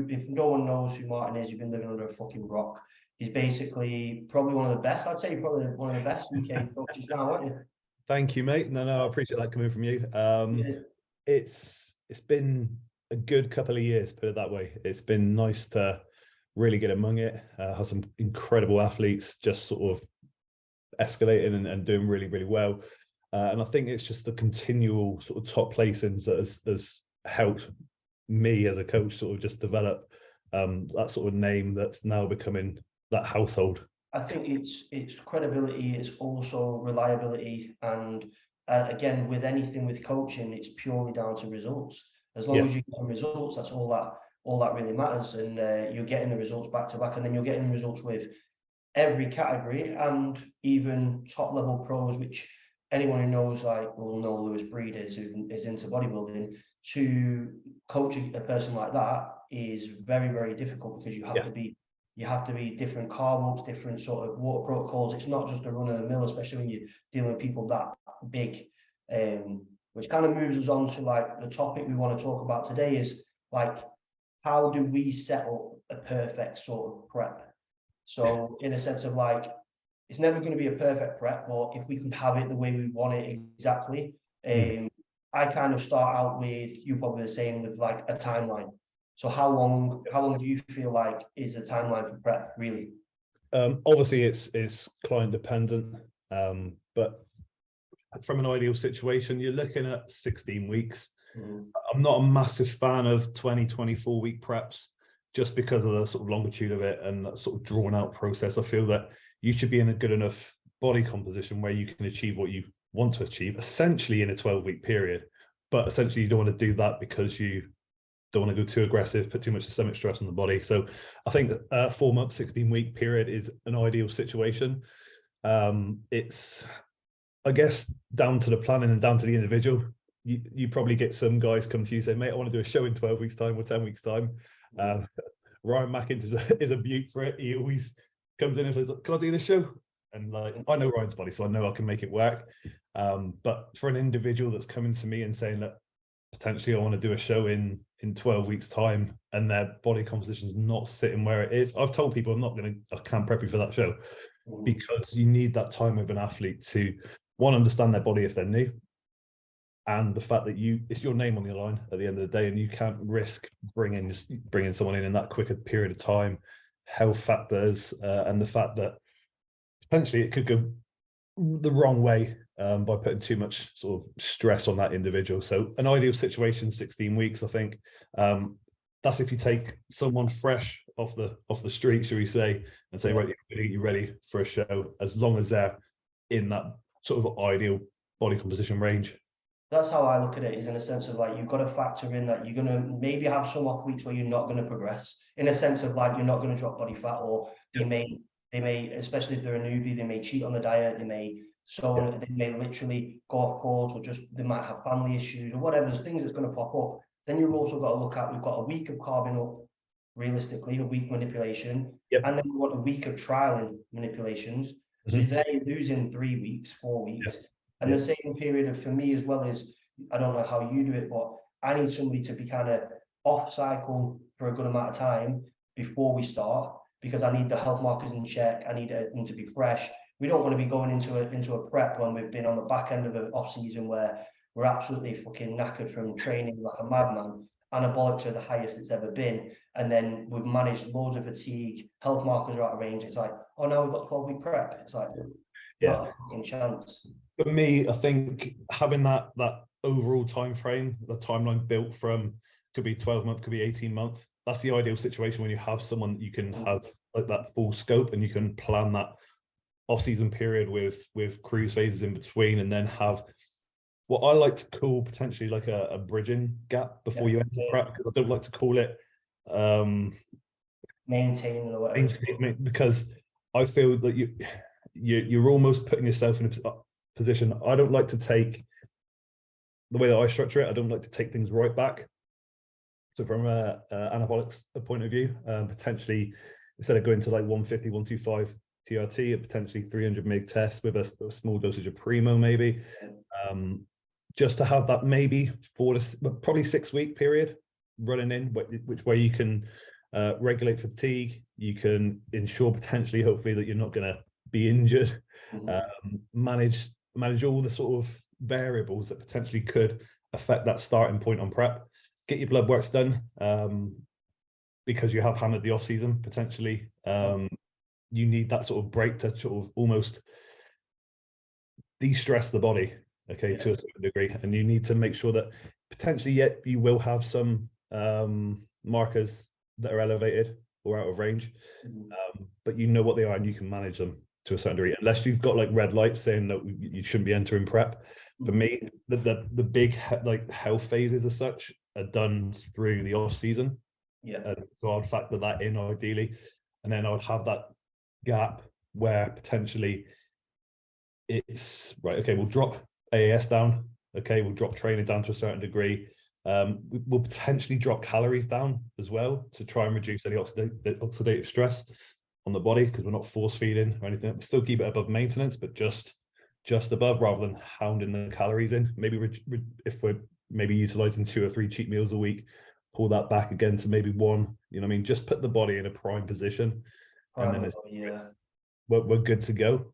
if no one knows who Martin is, you've been living under a fucking rock. He's basically probably one of the best. I'd say probably one of the best UK coaches now, aren't you? Thank you, mate. No, I appreciate that coming from you. It's been a good couple of years, put it that way. It's been nice to really get among it. Have some incredible athletes just sort of escalating and doing really, really well. And I think it's just the continual sort of top placings that has helped me as a coach sort of just develop that sort of name that's now becoming that household. I think it's credibility, it's also reliability, and again, with anything with coaching, it's purely down to results. As long as you get results, that's all that really matters, and you're getting the results back to back, and then you're getting the results with every category, and even top level pros, which anyone who knows, like, will know Lewis Breed who is into bodybuilding. To coach a person like that is very, very difficult, because you have to be different carb ups, different sort of water protocols. It's not just a run of the mill, especially when you're dealing with people that big. Which kind of moves us on to like the topic we want to talk about today is like, how do we set up a perfect sort of prep? So in a sense of like, it's never going to be a perfect prep, but if we could have it the way we want it exactly, I kind of start out with, you probably the same, with like a timeline. So how long do you feel like is a timeline for prep, really? Obviously it's client dependent, but from an ideal situation, you're looking at 16 weeks. I'm not a massive fan of 24 week preps, just because of the sort of longitude of it and that sort of drawn out process. I feel that you should be in a good enough body composition where you can achieve what you want to achieve, essentially in a 12-week period. But essentially you don't want to do that because you don't want to go too aggressive, put too much systemic stress on the body. So I think that 4 month, 16-week period is an ideal situation. It's, I guess, down to the planning and down to the individual. You probably get some guys come to you and say, mate, I want to do a show in 12 weeks time or 10 weeks time. Ryan Mackins is a beaut for it. He always comes in and says, can I do this show? And like, I know Ryan's body, so I know I can make it work. But for an individual that's coming to me and saying that potentially I want to do a show in 12 weeks time, and their body composition is not sitting where it is, I've told people I can't prep you for that show, because you need that time with an athlete to, one, understand their body if they're new, and the fact that it's your name on the line at the end of the day, and you can't risk bringing someone in that quicker period of time, health factors, and the fact that potentially it could go the wrong way by putting too much sort of stress on that individual. So an ideal situation, 16 weeks, I think. That's if you take someone fresh off the street, shall we say, and say, right, you're ready for a show, as long as they're in that sort of ideal body composition range. That's how I look at it, is in a sense of like, you've got to factor in that you're going to maybe have some off weeks where you're not going to progress, in a sense of like, you're not going to drop body fat, or they may, especially if they're a newbie, they may cheat on the diet, they may literally go off course, or just they might have family issues or whatever. There's things that's going to pop up. Then you've also got to look at, we've got a week of carving up, realistically, a week manipulation, and then we've got a week of trialing manipulations. So there you're losing 3 weeks, 4 weeks. And the same period for me as well is, I don't know how you do it, but I need somebody to be kind of off cycle for a good amount of time before we start, because I need the health markers in check. I need them to be fresh. We don't want to be going into a prep when we've been on the back end of an off season where we're absolutely fucking knackered from training like a madman. Anabolics are the highest it's ever been, and then we've managed loads of fatigue, health markers are out of range. It's like, oh, now we've got 12-week prep. It's like, not a fucking chance. For me, I think having that overall time frame, the timeline built from, could be 12 months, could be 18 months. That's the ideal situation when you have someone you can have like that full scope, and you can plan that off-season period with cruise phases in between, and then have what I like to call potentially like a bridging gap before you enter prep, because I don't like to call it maintaining or whatever, because I feel that you're almost putting yourself in a position. I don't like to take, the way that I structure it, I don't like to take things right back. So from a anabolic point of view, potentially instead of going to like 150, 125 TRT, a potentially 300 mg test with a small dosage of Primo, maybe, just to have that maybe 4 to probably 6 week period running in, which way you can regulate fatigue. You can ensure potentially, hopefully, that you're not going to be injured. Manage all the sort of variables that potentially could affect that starting point on prep. Get your blood works done, because you have hammered the off season potentially. You need that sort of break to sort of almost de-stress the body, okay, to a certain degree, and you need to make sure that potentially yet you will have some markers that are elevated or out of range, but you know what they are and you can manage them to a certain degree, unless you've got like red lights saying that you shouldn't be entering prep. For me, the big like health phases as such are done through the off season. So I'd factor that in ideally, and then I would have that gap where potentially it's right. Okay, we'll drop AAS down. Okay, we'll drop training down to a certain degree. We'll potentially drop calories down as well to try and reduce any oxidative stress on the body, because we're not force feeding or anything. We still keep it above maintenance, but just above, rather than hounding the calories in. Maybe if we're maybe utilizing 2 or 3 cheat meals a week, pull that back again to maybe 1. You know what I mean? Just put the body in a prime position, and then we're good to go.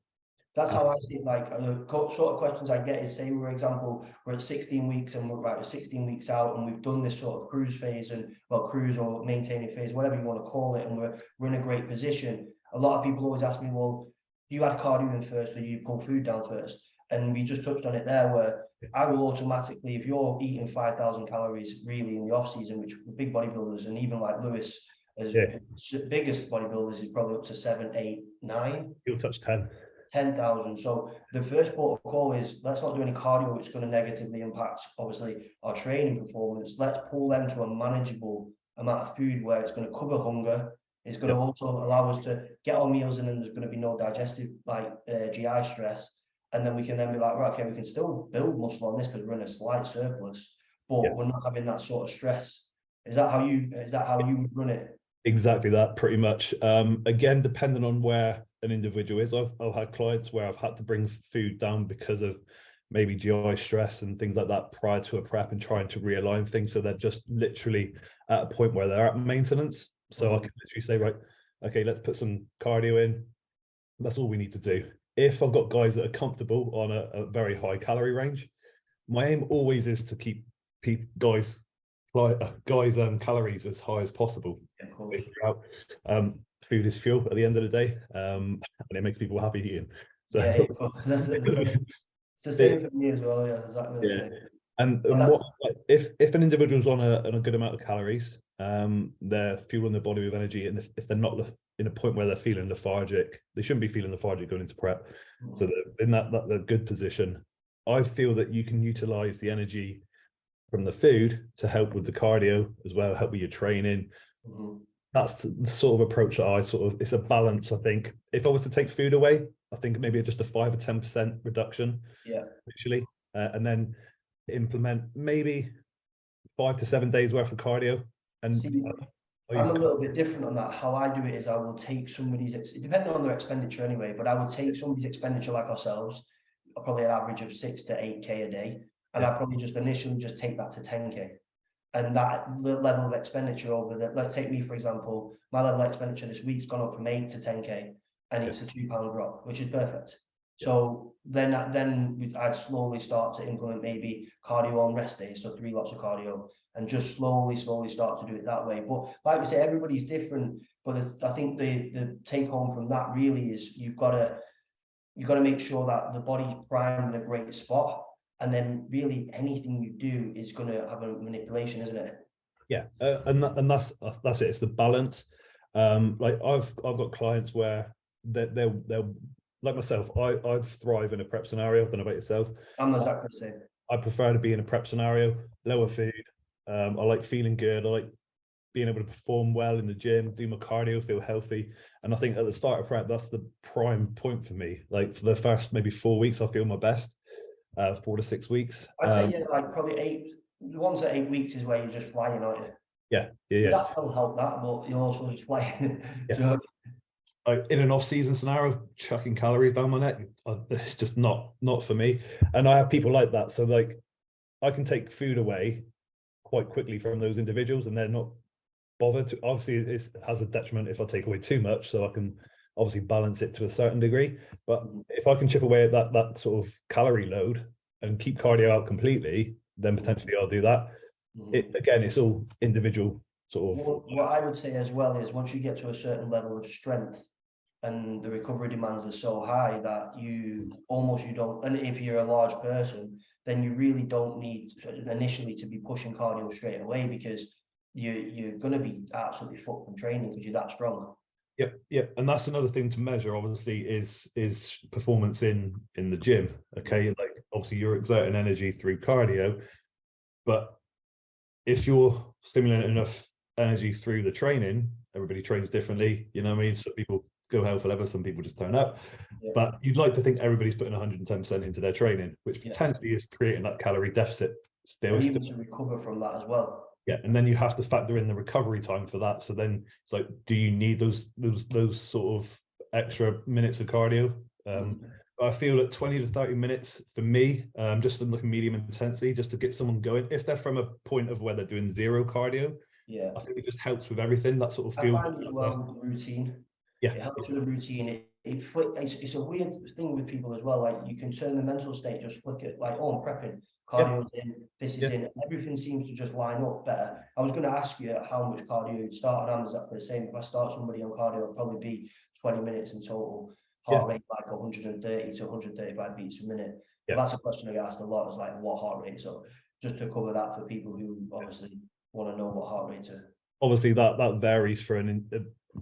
That's how I see it. Like sort of questions I get is, say, for example, we're at 16 weeks and we're 16 weeks out and we've done this sort of cruise phase, and cruise or maintaining phase, whatever you want to call it, and we're in a great position. A lot of people always ask me, well, you had cardio in first or you pull food down first? And we just touched on it there, where I will automatically, if you're eating 5,000 calories really in the off season, which big bodybuilders, and even like Lewis, as biggest bodybuilders, is probably up to 7, 8, 9. He'll touch 10,000. So the first port of call is, let's not do any cardio which is going to negatively impact obviously our training performance. Let's pull them to a manageable amount of food where it's going to cover hunger. It's going to also allow us to get our meals in, and there's going to be no digestive GI stress. And then we can then be like, right, okay, we can still build muscle on this because we're in a slight surplus, but we're not having that sort of stress. Is that how you would run it? Exactly that, pretty much. Again, depending on where an individual is, I've had clients where I've had to bring food down because of maybe GI stress and things like that prior to a prep, and trying to realign things so they're just literally at a point where they're at maintenance. So I can literally say, right, okay, let's put some cardio in. That's all we need to do. If I've got guys that are comfortable on a very high calorie range, my aim always is to keep guys calories as high as possible. Food is fuel at the end of the day, and it makes people happy eating. So it's the same for me as well. Yeah, exactly the same. And what if an individual's on a good amount of calories, they're fueling their body with energy, and if they're not in a point where they're feeling lethargic, they shouldn't be feeling lethargic going into prep. So they're in that good position. I feel that you can utilize the energy from the food to help with the cardio as well, help with your training. That's the sort of approach that it's a balance. I think if I was to take food away, I think maybe just a 5 or 10% reduction, literally, and then implement maybe 5 to 7 days worth of cardio. And I'm a little bit different on that. How I do it is I will take somebody's, depending on their expenditure anyway, but I will take somebody's expenditure like ourselves, probably an average of 6 to 8K a day. And I probably just initially just take that to 10K. And that level of expenditure over the, let's take me, for example, my level of expenditure this week's gone up from 8 to 10K, and it's a £2 drop, which is perfect. So then I'd slowly start to implement maybe cardio on rest days, so 3 lots of cardio, and just slowly start to do it that way. But like we say, everybody's different. But I think the take home from that really is you've got to make sure that the body's primed in a great spot. And then really anything you do is going to have a manipulation, isn't it? Yeah, and that's it. It's the balance. Like I've got clients where they'll like myself. I thrive in a prep scenario. I don't know about yourself. I'm exactly the same. I prefer to be in a prep scenario, lower food. I like feeling good. I like being able to perform well in the gym, do my cardio, feel healthy. And I think at the start of prep, that's the prime point for me. Like for the first maybe 4 weeks, I feel my best. 4 to 6 weeks. I'd say like probably 8. Once at 8 weeks is where you're just flying, aren't you? Yeah. That will help that, but you're also just flying. Like in an off-season scenario, chucking calories down my neck, it's just not for me. And I have people like that, so like I can take food away quite quickly from those individuals, and they're not bother to. Obviously, it has a detriment if I take away too much, so I can obviously balance it to a certain degree. But if I can chip away at that sort of calorie load and keep cardio out completely, then potentially I'll do that. Again, it's all individual sort of. What I would say as well is once you get to a certain level of strength and the recovery demands are so high that you don't, and if you're a large person, then you really don't need initially to be pushing cardio straight away, because you're going to be absolutely fucked from training because you're that strong. Yeah, and that's another thing to measure. Obviously, is performance in the gym. Okay, like obviously you're exerting energy through cardio, but if you're stimulating enough energy through the training, everybody trains differently. You know what I mean? Some people go hell for leather, some people just turn up. Yeah. But you'd like to think everybody's putting 110% into their training, which potentially is creating that calorie deficit still. And even to recover from that as well. Yeah, and then you have to factor in the recovery time for that. So then it's like, do you need those sort of extra minutes of cardio? I feel that 20 to 30 minutes for me, just to look at medium intensity, just to get someone going. If they're from a point of where they're doing zero cardio, I think it just helps with everything. That sort of feel. I find as well with the routine. Yeah, it helps with the routine. It's a weird thing with people as well. Like you can turn the mental state, just flick it, like, oh, I'm prepping, cardio's in, this is in, everything seems to just line up better. I was going to ask you how much cardio you'd start, and I'm exactly the same. If I start somebody on cardio, it'll probably be 20 minutes in total, heart rate like 130 to 135 beats per minute. That's a question I get asked a lot, is like, what heart rate? So just to cover that for people who obviously want to know what heart rates are. Obviously that varies for a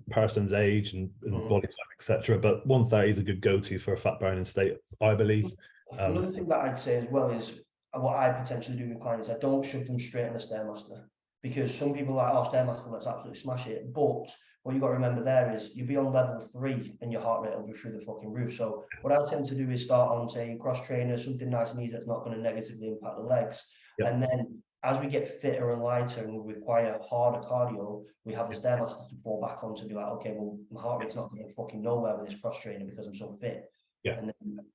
person's age and body type, etc. But 130 is a good go-to for a fat burning state, I believe. Another thing that I'd say as well is what I potentially do with clients, I don't shove them straight on a Stairmaster, because some people are like, oh, Stairmaster, let's absolutely smash it. But what you've got to remember there is you'll be on level 3 and your heart rate will be through the fucking roof. So what I tend to do is start on, say, cross trainer, something nice and easy that's not going to negatively impact the legs. And then as we get fitter and lighter and we require harder cardio, we have the Stairmaster to fall back on to be like, okay, well, my heart rate's not going fucking nowhere with this cross trainer because I'm so fit. And then,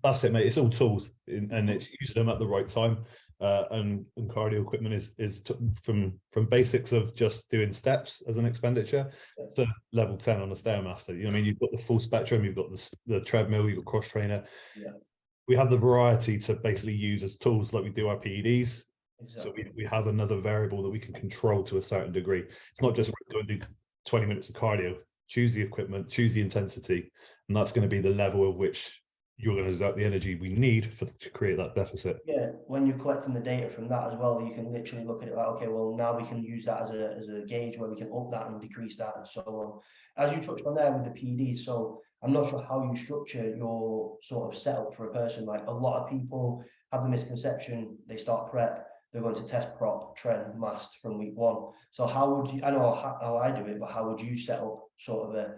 that's it, mate. It's all tools, and it's using them at the right time. And cardio equipment is from basics of just doing steps as an expenditure to level 10 on a Stairmaster. You know what I mean? You've got the full spectrum. You've got the treadmill. You've got cross trainer. We have the variety to basically use as tools, like we do our PEDs. So we have another variable that we can control to a certain degree. It's not just go and do 20 minutes of cardio. Choose the equipment, choose the intensity, and that's going to be the level of which you're going to exert the energy we need to create that deficit. Yeah, when you're collecting the data from that as well, you can literally look at it like, okay, well, now we can use that as a gauge where we can up that and decrease that and so on. As you touched on there with the PEDs, so I'm not sure how you structure your sort of setup for a person. Like a lot of people have the misconception, they start prep, they're going to test prop, trend, mast from week 1. So how would you, I know how I do it, but how would you set up sort of a...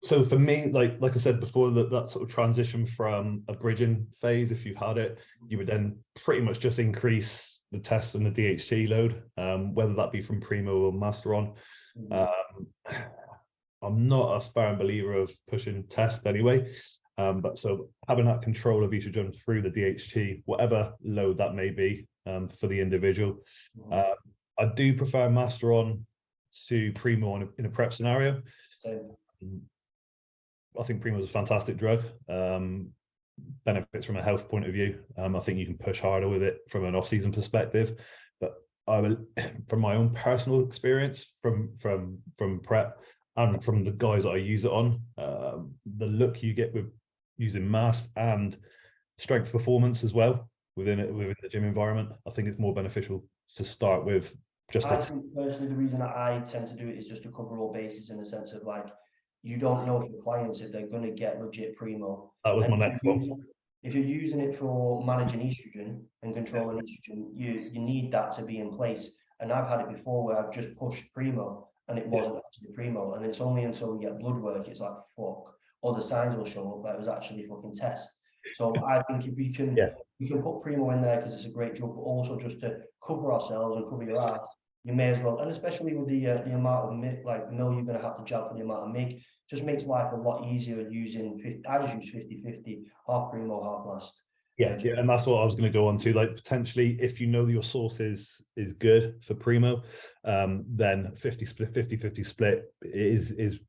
So for me, like I said before, that sort of transition from a bridging phase, if you've had it, you would then pretty much just increase the test and the DHT load, whether that be from Primo or Masteron. I'm not a firm believer of pushing test anyway, but so having that control of estrogen through the DHT, whatever load that may be for the individual. I do prefer Masteron to Primo in a prep scenario. I think Primo is a fantastic drug. Benefits from a health point of view. I think you can push harder with it from an off-season perspective. But I will, from my own personal experience from prep and from the guys that I use it on, the look you get with using mast and strength performance as well within the gym environment, I think it's more beneficial to start with. I think personally the reason that I tend to do it is just to cover all bases, in the sense of like, you don't know your clients if they're going to get legit Primo. That was my next one. If you're using it for managing estrogen and controlling estrogen, you need that to be in place. And I've had it before where I've just pushed Primo and it wasn't actually Primo. And it's only until we get blood work, it's like, fuck, other signs will show up that it was actually fucking test. So I think if we can put Primo in there because it's a great drug, but also just to cover ourselves and cover your ass, you may as well. And especially with the amount of mil you're going to have to jump for the amount of MIG, just makes life a lot easier using, I just use 50-50, half Primo, half mast. Yeah, yeah, and that's what I was going to go on to. Like, potentially, if you know your source is good for primo, then 50 split is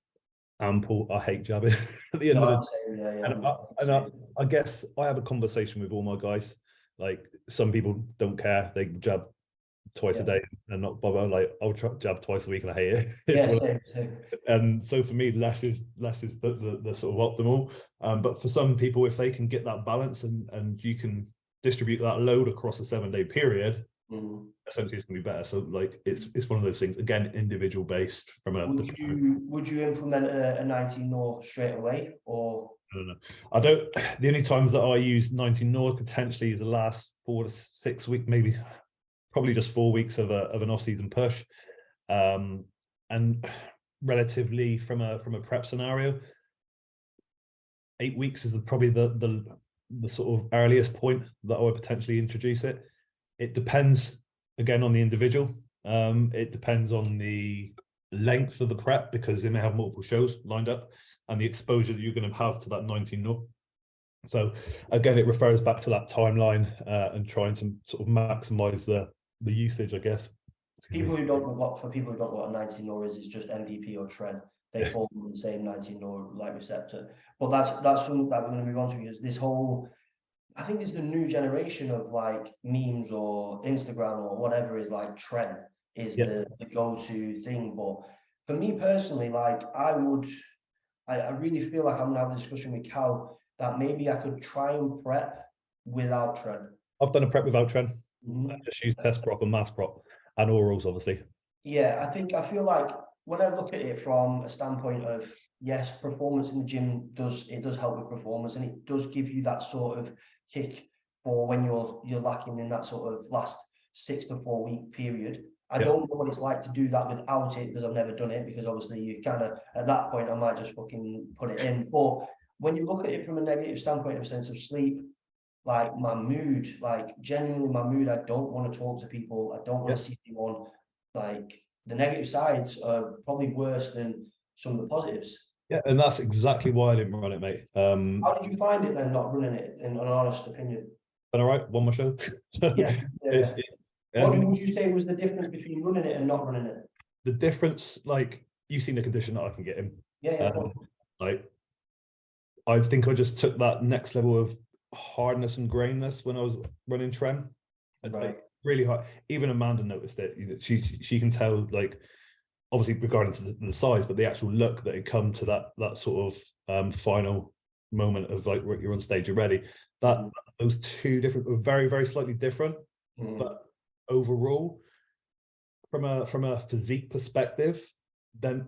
ample. I hate jabbing at the end of the day. I guess I have a conversation with all my guys. Like, some people don't care; they jab twice a day and not bother. Like, I'll jab twice a week and I hate it. Same. And so for me, less is the sort of optimal. But for some people, if they can get that balance and you can distribute that load across a 7-day period, essentially it's gonna be better. So like it's one of those things, again, individual based from a would you implement a 19 NOR straight away, or I don't. The only times that I use 19 NOR potentially is the last 4 to 6 weeks, maybe probably just 4 weeks of an off-season push. And relatively from a prep scenario, 8 weeks is probably the sort of earliest point that I would potentially introduce it. It depends again on the individual. It depends on the length of the prep, because they may have multiple shows lined up, and the exposure that you're going to have to that 19 NOR. So again, it refers back to that timeline and trying to sort of maximize the usage, I guess. For people who don't know what a 19 NOR is just MVP or tren. They fall in the same 19 NOR like receptor. But that's something that we're going to move on to, because this whole, I think it's the new generation of like memes or Instagram or whatever is like tren is the go-to thing. But for me personally, like I really feel like I'm gonna have a discussion with Cal that maybe I could try and prep without tren. I've done a prep without tren. I just use test prop and mass prop and orals, obviously. Yeah, I feel like when I look at it from a standpoint of, yes, performance in the gym does help with performance, and it does give you that sort of kick for when you're lacking in that sort of last 6 to 4 week period. I don't know what it's like to do that without it, because I've never done it, because obviously you kind of, at that point, I might just fucking put it in. But when you look at it from a negative standpoint, of a sense of sleep, like my mood, like genuinely my mood, I don't want to talk to people. I don't want to see anyone. Like the negative sides are probably worse than some of the positives. Yeah, and that's exactly why I didn't run it, mate. How did you find it then, not running it, in an honest opinion? Been all right, one more show. What would you say was the difference between running it and not running it? The difference, like, you've seen the condition that I can get in. Like, I think I just took that next level of hardness and grainness when I was running tren. Like, really hard. Even Amanda noticed it. You know, she can tell, like, obviously regarding to the size, but the actual look that it come to that sort of final moment of like you're on stage, you're ready. That those two different, very, very slightly different, but overall, from a physique perspective, then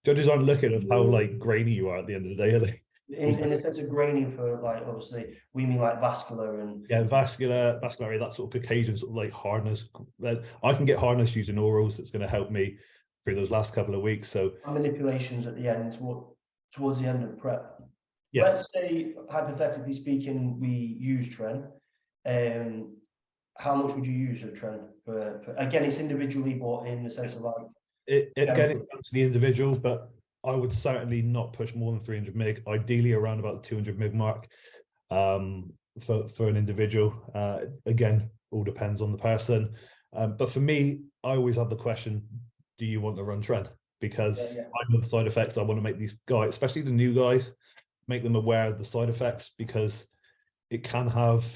judges aren't looking at how like grainy you are at the end of the day, are they? In a sense of grainy, for like, obviously we mean like vascular and vascular, that sort of Caucasian sort of like hardness. I can get hardness using orals. That's going to help me through those last couple of weeks. So manipulations at the end, towards the end of prep. Let's say, hypothetically speaking, we use tren. How much would you use of tren? Again, it's individually, but in the sense of like it's to the individual, but I would certainly not push more than 300 mg, ideally around about the 200 mg mark for an individual. Again, all depends on the person. But for me, I always have the question, do you want to run tren? Because I know the side effects. I want to make these guys, especially the new guys, make them aware of the side effects, because it can have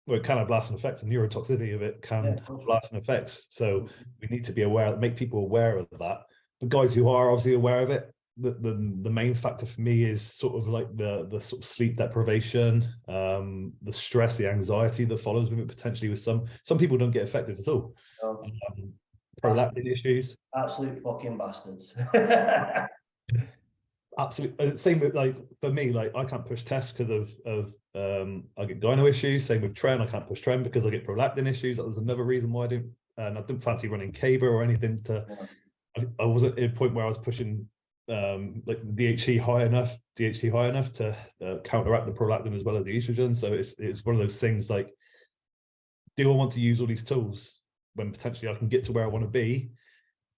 it can have lasting effects, and neurotoxicity of it can have lasting effects. So we need to be aware, make people aware of that. The guys who are obviously aware of it, the main factor for me is sort of like the sort of sleep deprivation, the stress, the anxiety that follows with it, potentially with some people don't get affected at all. Prolactin issues. Absolute fucking bastards. Absolutely. Same with, like, for me, like, I can't push tests because of I get gyno issues. Same with tren, I can't push tren because I get prolactin issues. That was another reason why I didn't fancy running Caber or anything. I wasn't at a point where I was pushing like DHT high enough to counteract the prolactin as well as the estrogen. So it's one of those things, like, do I want to use all these tools when potentially I can get to where I want to be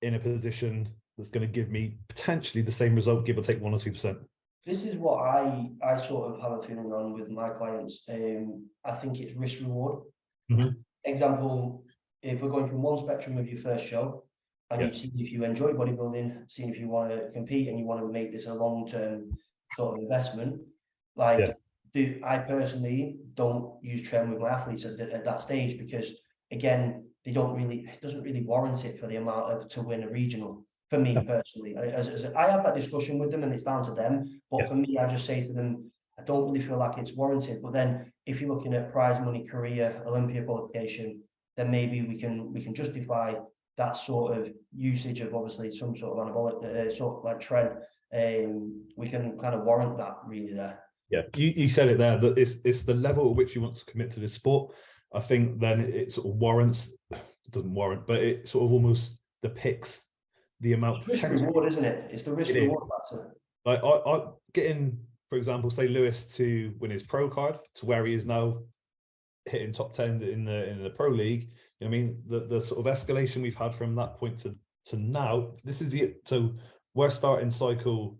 in a position that's going to give me potentially the same result, give or take 1 or 2%. this is what I sort of have a feeling on with my clients. I think it's risk reward. Example, if we're going from one spectrum of your first show, and you see if you enjoy bodybuilding, seeing if you want to compete and you want to make this a long-term sort of investment, like I personally don't use training with my athletes at that stage, because again, it doesn't really warrant it for the amount of to win a regional. For me personally, as I have that discussion with them, and it's down to them. But for me, I just say to them, I don't really feel like it's warranted. But then, if you're looking at prize money, career, Olympia qualification, then maybe we can justify that sort of usage of obviously some sort of anabolic, sort of like trend. We can kind of warrant that really there. Yeah, you said it there, that it's the level at which you want to commit to this sport. I think then it sort of warrants, it doesn't warrant, but it sort of almost depicts the amount. It's risk reward, isn't it? It's the risk reward factor. Like I getting, for example, say Lewis to win his pro card to where he is now, hitting top 10 in the pro league. You know what I mean? The sort of escalation we've had from that point to now. This is it. So we're starting cycle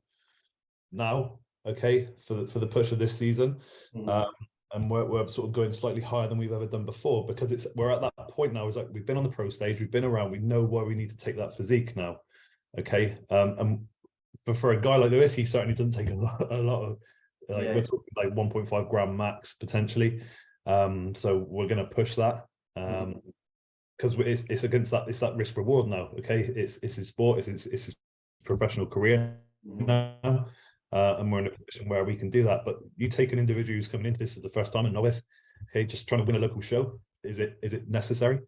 now. Okay, for the push of this season, and we're sort of going slightly higher than we've ever done before, because we're at that point now. It's like we've been on the pro stage, we've been around, we know where we need to take that physique now. Okay, and for a guy like Lewis, he certainly doesn't take a lot of, like, we're talking like 1.5 gram max potentially. So we're going to push that because it's against that. It's that risk reward now. Okay, it's his sport, it's his professional career now. And we're in a position where we can do that. But you take an individual who's coming into this as the first time, a novice, okay, just trying to win a local show. Is it necessary?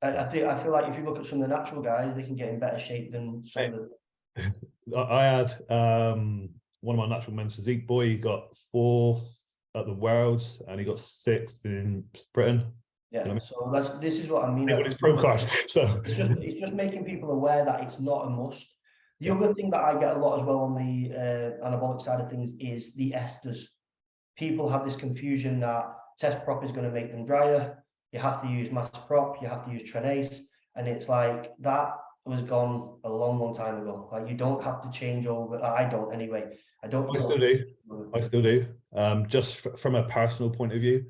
I feel like if you look at some of the natural guys, they can get in better shape than some of the. I had one of my natural men's physique boy. He got 4th at the Worlds, and he got 6th in Britain. Yeah, you know what I mean? So this is what I mean. It's pro card. So it's just making people aware that it's not a must. The other thing that I get a lot as well on the anabolic side of things is the esters. People have this confusion that test prop is going to make them drier. You have to use mass prop, you have to use Trenase, and it's like that was gone a long time ago. Like, you don't have to change over. I don't anyway. I still do. Just from a personal point of view,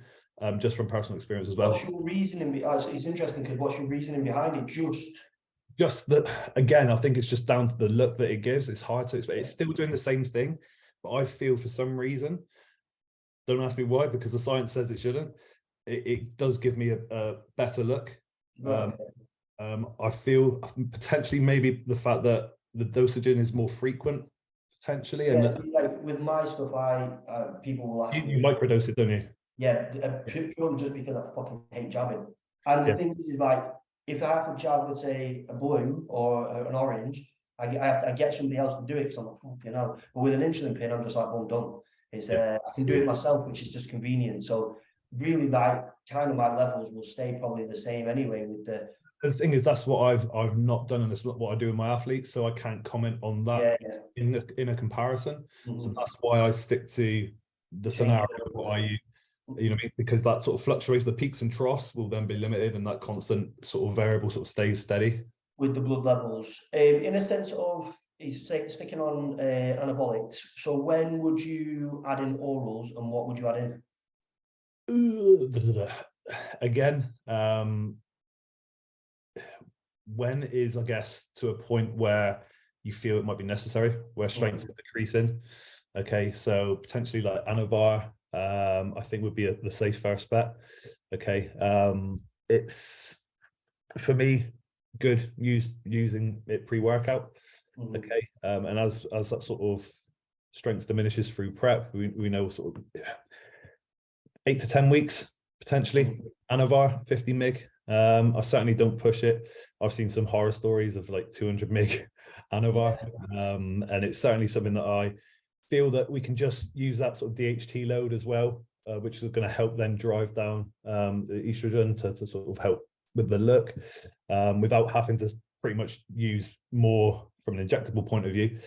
just from personal experience as well. What's your reasoning? It's interesting because what's your reasoning behind it? Just that, again, I think it's just down to the look that it gives. It's hard to explain. It's still doing the same thing, but I feel for some reason, don't ask me why, because the science says it shouldn't, it does give me a better look. I feel potentially maybe the fact that the dosaging is more frequent, potentially. Yeah, and like with my stuff, people will ask you microdose it, don't you? Yeah, purely just because I fucking hate jabbing. And the thing is like, if I have to jab, let's say, a blue or an orange, I get somebody else to do it because I'm like, fucking hell. But with an insulin pen, I'm just like, well, done. I can do it myself, which is just convenient. So really, like, kind of my levels will stay probably the same anyway. With the thing is, that's what I've not done, and it's not what I do with my athletes, so I can't comment on that in a comparison. So that's why I stick to the scenario what I use. You know what I mean? Because that sort of fluctuates, the peaks and troughs will then be limited, and that constant sort of variable sort of stays steady. With the blood levels, in a sense of sticking on anabolics, so when would you add in orals and what would you add in? Again, when is, I guess, to a point where you feel it might be necessary, where strength is decreasing. Okay, so potentially like Anavar, I think would be the safe first bet. Okay, it's for me good using it pre-workout. Okay, and as that sort of strength diminishes through prep, we know sort of 8 to 10 weeks potentially. Anavar 50 mg. I certainly don't push it. I've seen some horror stories of like 200 mg Anavar, and it's certainly something that I feel that we can just use that sort of DHT load as well, which is going to help then drive down the estrogen to sort of help with the look, without having to pretty much use more from an injectable point of view.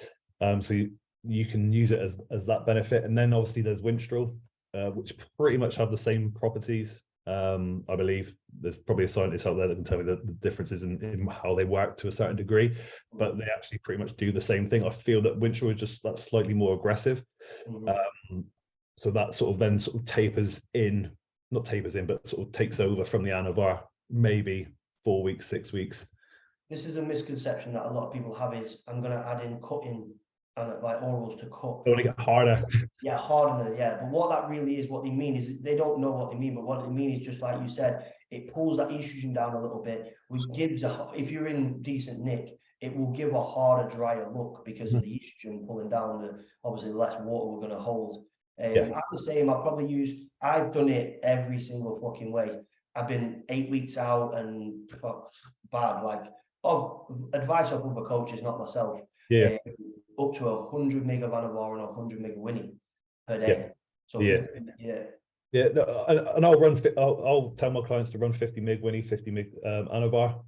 So you can use it as that benefit. And then obviously there's Winstrol, which pretty much have the same properties I believe there's probably a scientist out there that can tell me the differences in how they work to a certain degree, but they actually pretty much do the same thing. I feel that Winchell is just that slightly more aggressive. So that sort of then sort of tapers in, not tapers in, but sort of takes over from the Anavar, maybe 4 weeks, 6 weeks. This is a misconception that a lot of people have, is I'm going to add in cutting and like orals to cut. They want to get harder. Yeah, harder, yeah. But what that really is, what they mean is, they don't know what they mean, but what they mean is, just like you said, it pulls that estrogen down a little bit, which gives if you're in decent nick, it will give a harder, drier look because of the estrogen pulling down. Obviously the less water we're going to hold. I'm the same. I've done it every single fucking way. I've been 8 weeks out and bad, like, advice of other coaches, not myself. Up to 100 meg of Anavar and 100 meg of Winnie per day. So no, and I'll run. I'll tell my clients to run 50 meg Winnie, 50 meg Anavar.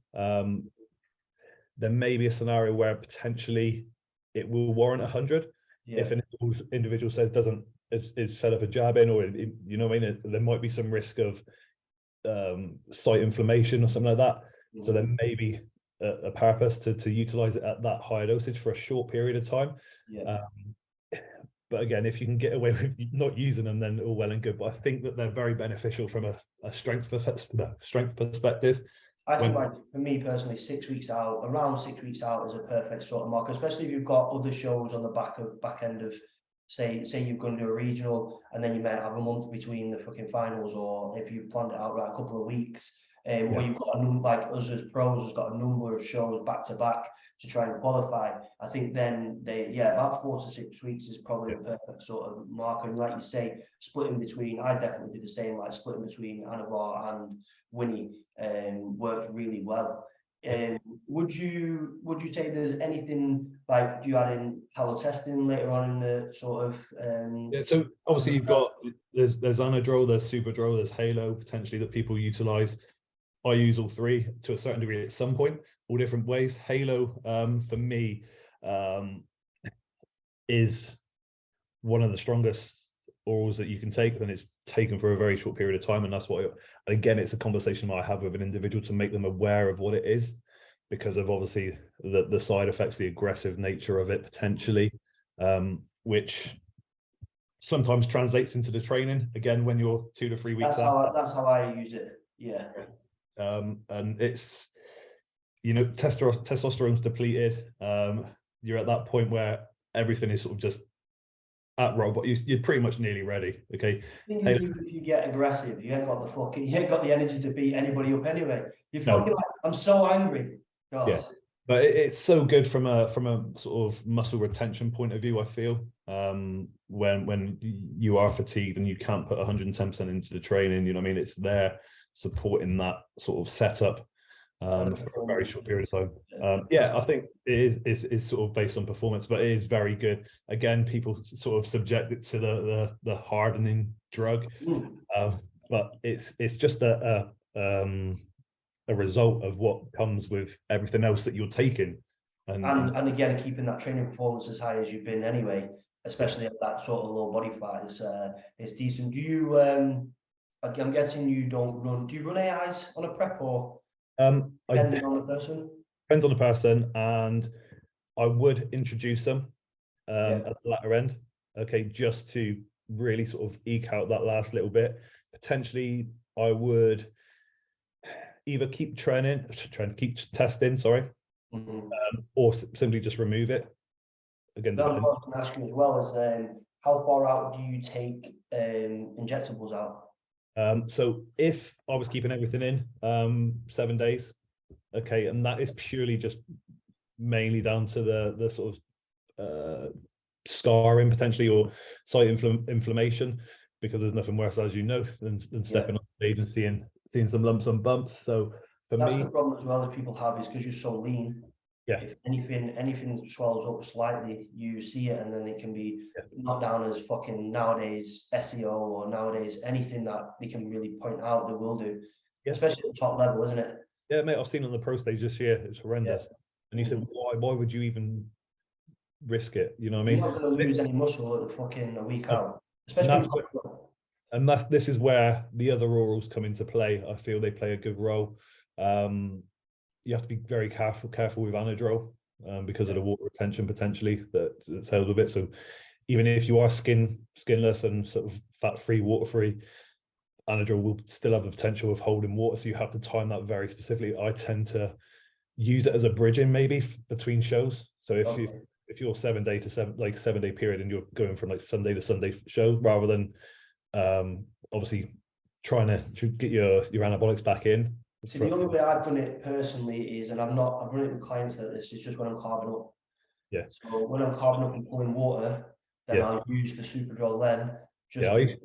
There may be a scenario where potentially it will warrant 100 if an individual says is fed up a jab in, or you know what I mean. There might be some risk of site inflammation or something like that. So there may be a purpose to utilize it at that higher dosage for a short period of time. But again, if you can get away with not using them, then all well and good. But I think that they're very beneficial from a strength perspective. I think, like, for me personally, 6 weeks out, around 6 weeks out, is a perfect sort of marker, especially if you've got other shows on the back end of, say you're going to do a regional, and then you might have a month between the fucking finals, or if you planned it out right, a couple of weeks, or you've got like us as pros has got a number of shows back to back to try and qualify. I think then about 4 to 6 weeks is probably the perfect sort of marker. And like you say, splitting between, I definitely do the same, like splitting between Anavar and Winnie works really well. Would you say there's anything, like, do you add in palate testing later on in the sort of so obviously you've got there's Anadrol, there's Superdrol, there's Halo potentially that people utilize. I use all three to a certain degree at some point, all different ways. Halo for me is one of the strongest orals that you can take, and it's taken for a very short period of time. And that's what, again, it's a conversation I have with an individual to make them aware of what it is, because of obviously the side effects, the aggressive nature of it potentially, which sometimes translates into the training again when you're 2 to 3 weeks out. That's how I use it. And it's, you know, testosterone's depleted. You're at that point where everything is sort of just at rock, but you're pretty much nearly ready. Okay. If you get aggressive, you ain't got the energy to beat anybody up anyway. You're fucking like, I'm so angry. Gosh. Yeah, but it's so good from a sort of muscle retention point of view. I feel when you are fatigued and you can't put 110% into the training, you know what I mean, it's there supporting that sort of setup for a very short period of time. I think it is sort of based on performance, but it is very good. Again, people sort of subject it to the hardening drug, but it's just a result of what comes with everything else that you're taking, and again, keeping that training performance as high as you've been anyway, especially at that sort of low body fat, is decent. Do you I'm guessing you don't run, do you run AIs on a prep, or depending on the person? Depends on the person, and I would introduce them at the latter end, okay, just to really sort of eke out that last little bit. Potentially I would either keep keep testing, or simply just remove it. Again, that's what I was going to ask you as well, is how far out do you take injectables out? So if I was keeping everything in 7 days, okay, and that is purely just mainly down to the sort of scarring potentially, or site inflammation, because there's nothing worse, as you know, than stepping on stage and seeing some lumps and bumps. So for me, the problem as well that people have, is because you're so lean. If anything swells up slightly, you see it, and then it can be knocked down as fucking nowadays SEO, or nowadays anything that they can really point out, they will do, especially at the top level, isn't it? Yeah, mate, I've seen it on the pro stage this year. It's horrendous. And you think, why would you even risk it? You know what I mean? You're not going to lose any muscle at the fucking a week out, especially. and this is where the other orals come into play. I feel they play a good role. You have to be very careful with Anadrol because of the water retention potentially that's held with it. So even if you are skinless and sort of fat-free, water-free, Anadrol will still have the potential of holding water. So you have to time that very specifically. I tend to use it as a bridging maybe between shows. So if you're 7 day to 7 day period and you're going from like Sunday to Sunday show, rather than obviously trying to get your anabolics back in. See, the only way I've done it personally is, and I've run it with clients like this, is just when I'm carving up. Yeah. So when I'm carving up and pulling water, then I'll use the Superdrol then. Just I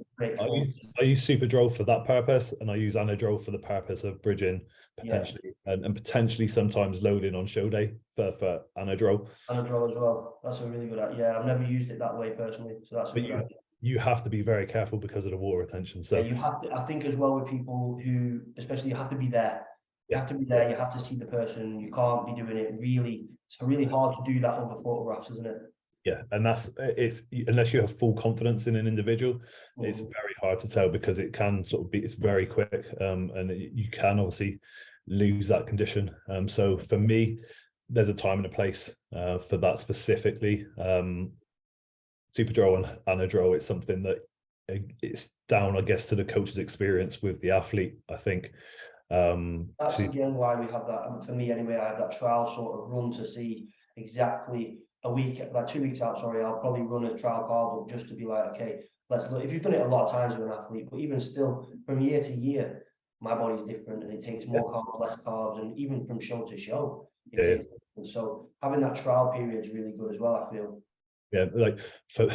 use Superdrol for that purpose, and I use Anadrol for the purpose of bridging potentially, and potentially sometimes loading on show day for Anadrol. Anadrol as well. That's a really good idea. Yeah, I've never used it that way personally, so that's a good idea. You have to be very careful because of the water retention. So you have to. I think as well with people who, especially, you have to be there. You have to be there. You have to see the person. You can't be doing it really. It's really hard to do that over photographs, isn't it? Yeah, and it's unless you have full confidence in an individual, it's very hard to tell because it can sort of be, it's very quick, and you can obviously lose that condition. So for me, there's a time and a place for that specifically. Superdrol and Anadrol, it's something that it's down, I guess, to the coach's experience with the athlete, I think. That's again why we have that. And for me anyway, I have that trial sort of run to see exactly a week, like 2 weeks out, sorry, I'll probably run a trial carb up just to be like, okay, let's look. If you've done it a lot of times with an athlete, but even still, from year to year, my body's different and it takes more carbs, less carbs, and even from show to show, it takes different. So having that trial period is really good as well, I feel. Yeah, like for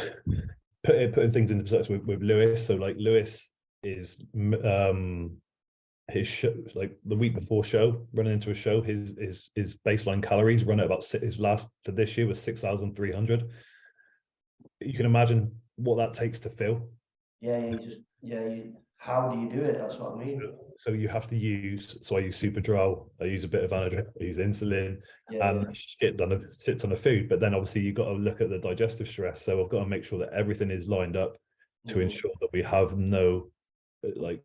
putting things into perspective with Lewis. So like Lewis is his show, like the week before show, running into a show, his baseline calories run at about his last for this year was 6,300. You can imagine what that takes to fill. How do you do it? That's what I mean. So you have to use. So I use Superdrol. I use a bit of Anadrol. I use insulin, and shit sits on the food. But then obviously you've got to look at the digestive stress. So I've got to make sure that everything is lined up to ensure that we have no like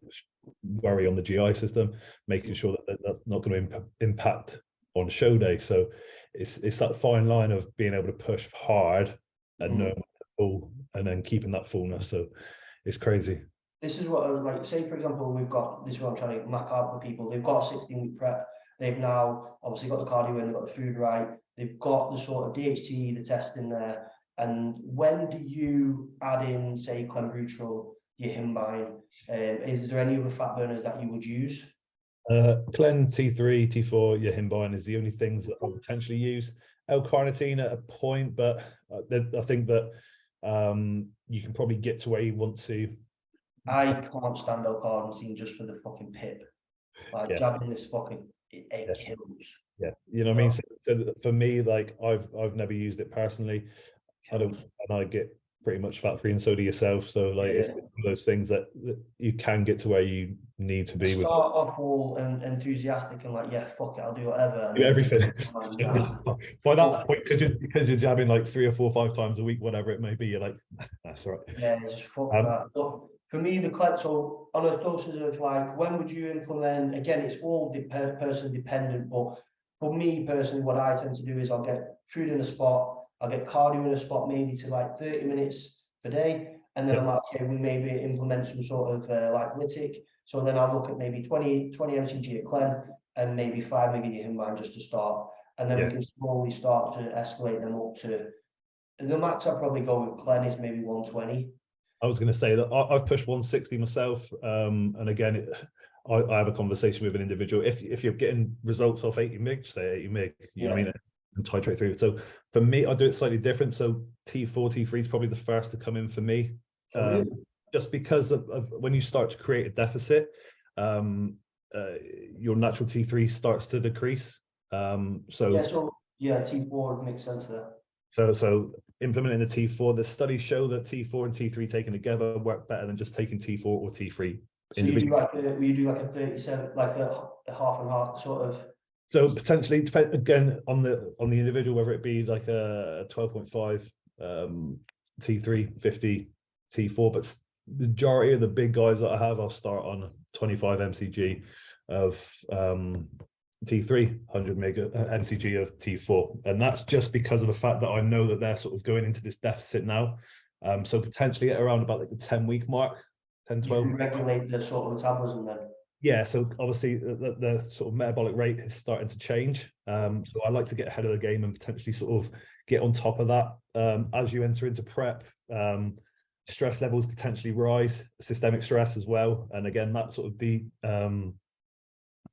worry on the GI system, making sure that that's not going to impact on show day. So it's that fine line of being able to push hard and knowing when to pull, and then keeping that fullness. So it's crazy. This is what I was like, say for example, this is what I'm trying to map out for people. They've got a 16-week prep. They've now obviously got the cardio in, they've got the food right, they've got the sort of DHT, the test in there. And when do you add in, say, clenbuterol, your himbine? Is there any other fat burners that you would use? Clen, T3, T4, your himbine is the only things that I would potentially use. L-carnitine at a point, but I think that you can probably get to where you want to. I can't stand L-carnitine just for the fucking pip. Like jabbing this fucking, it kills. Yeah, you know what I mean. So for me, like I've never used it personally. And I get pretty much fat-free, and so do yourself. So like it's one of those things that you can get to where you need to be. Start off all enthusiastic and like, yeah, fuck it, I'll do whatever. Do everything. By that point, because you're jabbing like 3 or 4 or 5 times a week, whatever it may be, you're like, that's all right. Yeah, just fuck that. But for me, so on a dosage of like, when would you implement? Again, it's all person dependent, but for me personally, what I tend to do is I'll get food in a spot, I'll get cardio in a spot, maybe to like 30 minutes per day, and then I'm like, okay, we maybe implement some sort of like lytic. So then I'll look at maybe 20 mcg at Clen and maybe 5 mg at Himbine just to start, and then we can slowly start to escalate them up to the max. I'll probably go with Clen is maybe 120. I was going to say that I've pushed 160 myself, and again, I have a conversation with an individual. If you're getting results off 80 mg, say 80 mg, you know what I mean, and titrate through. So for me, I do it slightly different. So T4, T3 is probably the first to come in for me, just because of when you start to create a deficit, your natural T3 starts to decrease. T4 makes sense there. So implementing the T4, the studies show that T4 and T3 taken together work better than just taking T4 or T3. So you do like a 37, like a half and half sort of. So potentially, depend again on the individual, whether it be like a 12.5 T3, 50 T4, but majority of the big guys that I have, I'll start on 25 mcg of T3, 100 mcg of T4, and that's just because of the fact that I know that they're sort of going into this deficit now. So potentially at around about like the 10-week mark, 10, 12. You regulate the sort of metabolism then. Yeah, so obviously the sort of metabolic rate is starting to change. So I like to get ahead of the game and potentially sort of get on top of that. As you enter into prep, stress levels potentially rise, systemic stress as well. And again, that sort of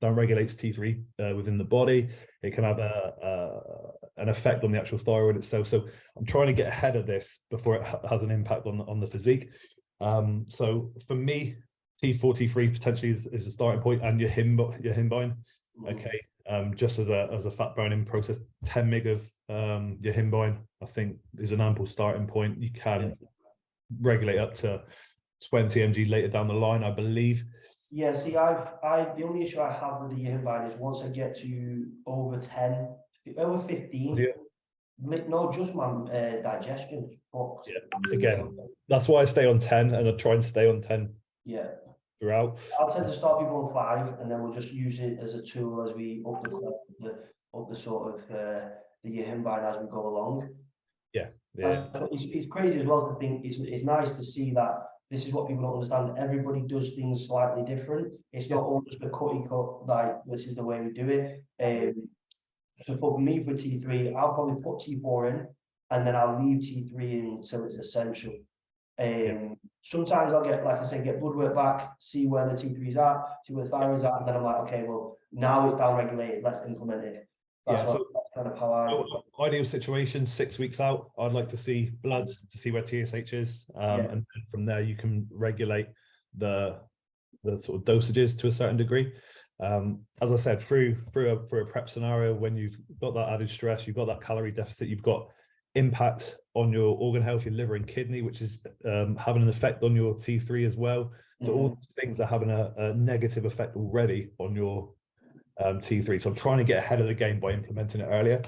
down-regulates T3 within the body. It can have an effect on the actual thyroid itself. So I'm trying to get ahead of this before it has an impact on the physique. So for me, T4, T3 potentially is a starting point, and your himbine. Okay, just as a fat burning process, 10 mg of your himbine, I think, is an ample starting point. You can regulate up to 20 mg later down the line, I believe. Yeah, see, the only issue I have with the himbine is once I get to over 10, over 15, no, just my digestion. Yeah, again, that's why I stay on 10, and I try and stay on 10. Yeah. Throughout. I'll tend to start people on 5, and then we'll just use it as a tool as we up the sort of the himbine as we go along. Yeah. It's crazy as well to think it's nice to see that this is what people don't understand. Everybody does things slightly different. It's not all just a cutty cut, like this is the way we do it. So for me, for T3, I'll probably put T4 in, and then I'll leave T3 in until it's essential. Sometimes I'll get, like I said, get blood work back, see where the T3's at, see where the thyroid's at, and then I'm like, okay, well, now it's down regulated, let's implement it. That's kind of how ideal situation, 6 weeks out, I'd like to see bloods to see where TSH is, and from there you can regulate the sort of dosages to a certain degree. As I said, through a prep scenario, when you've got that added stress, you've got that calorie deficit, you've got impact on your organ health, your liver and kidney, which is having an effect on your T3 as well. So all these things are having a negative effect already on your T3. So I'm trying to get ahead of the game by implementing it earlier.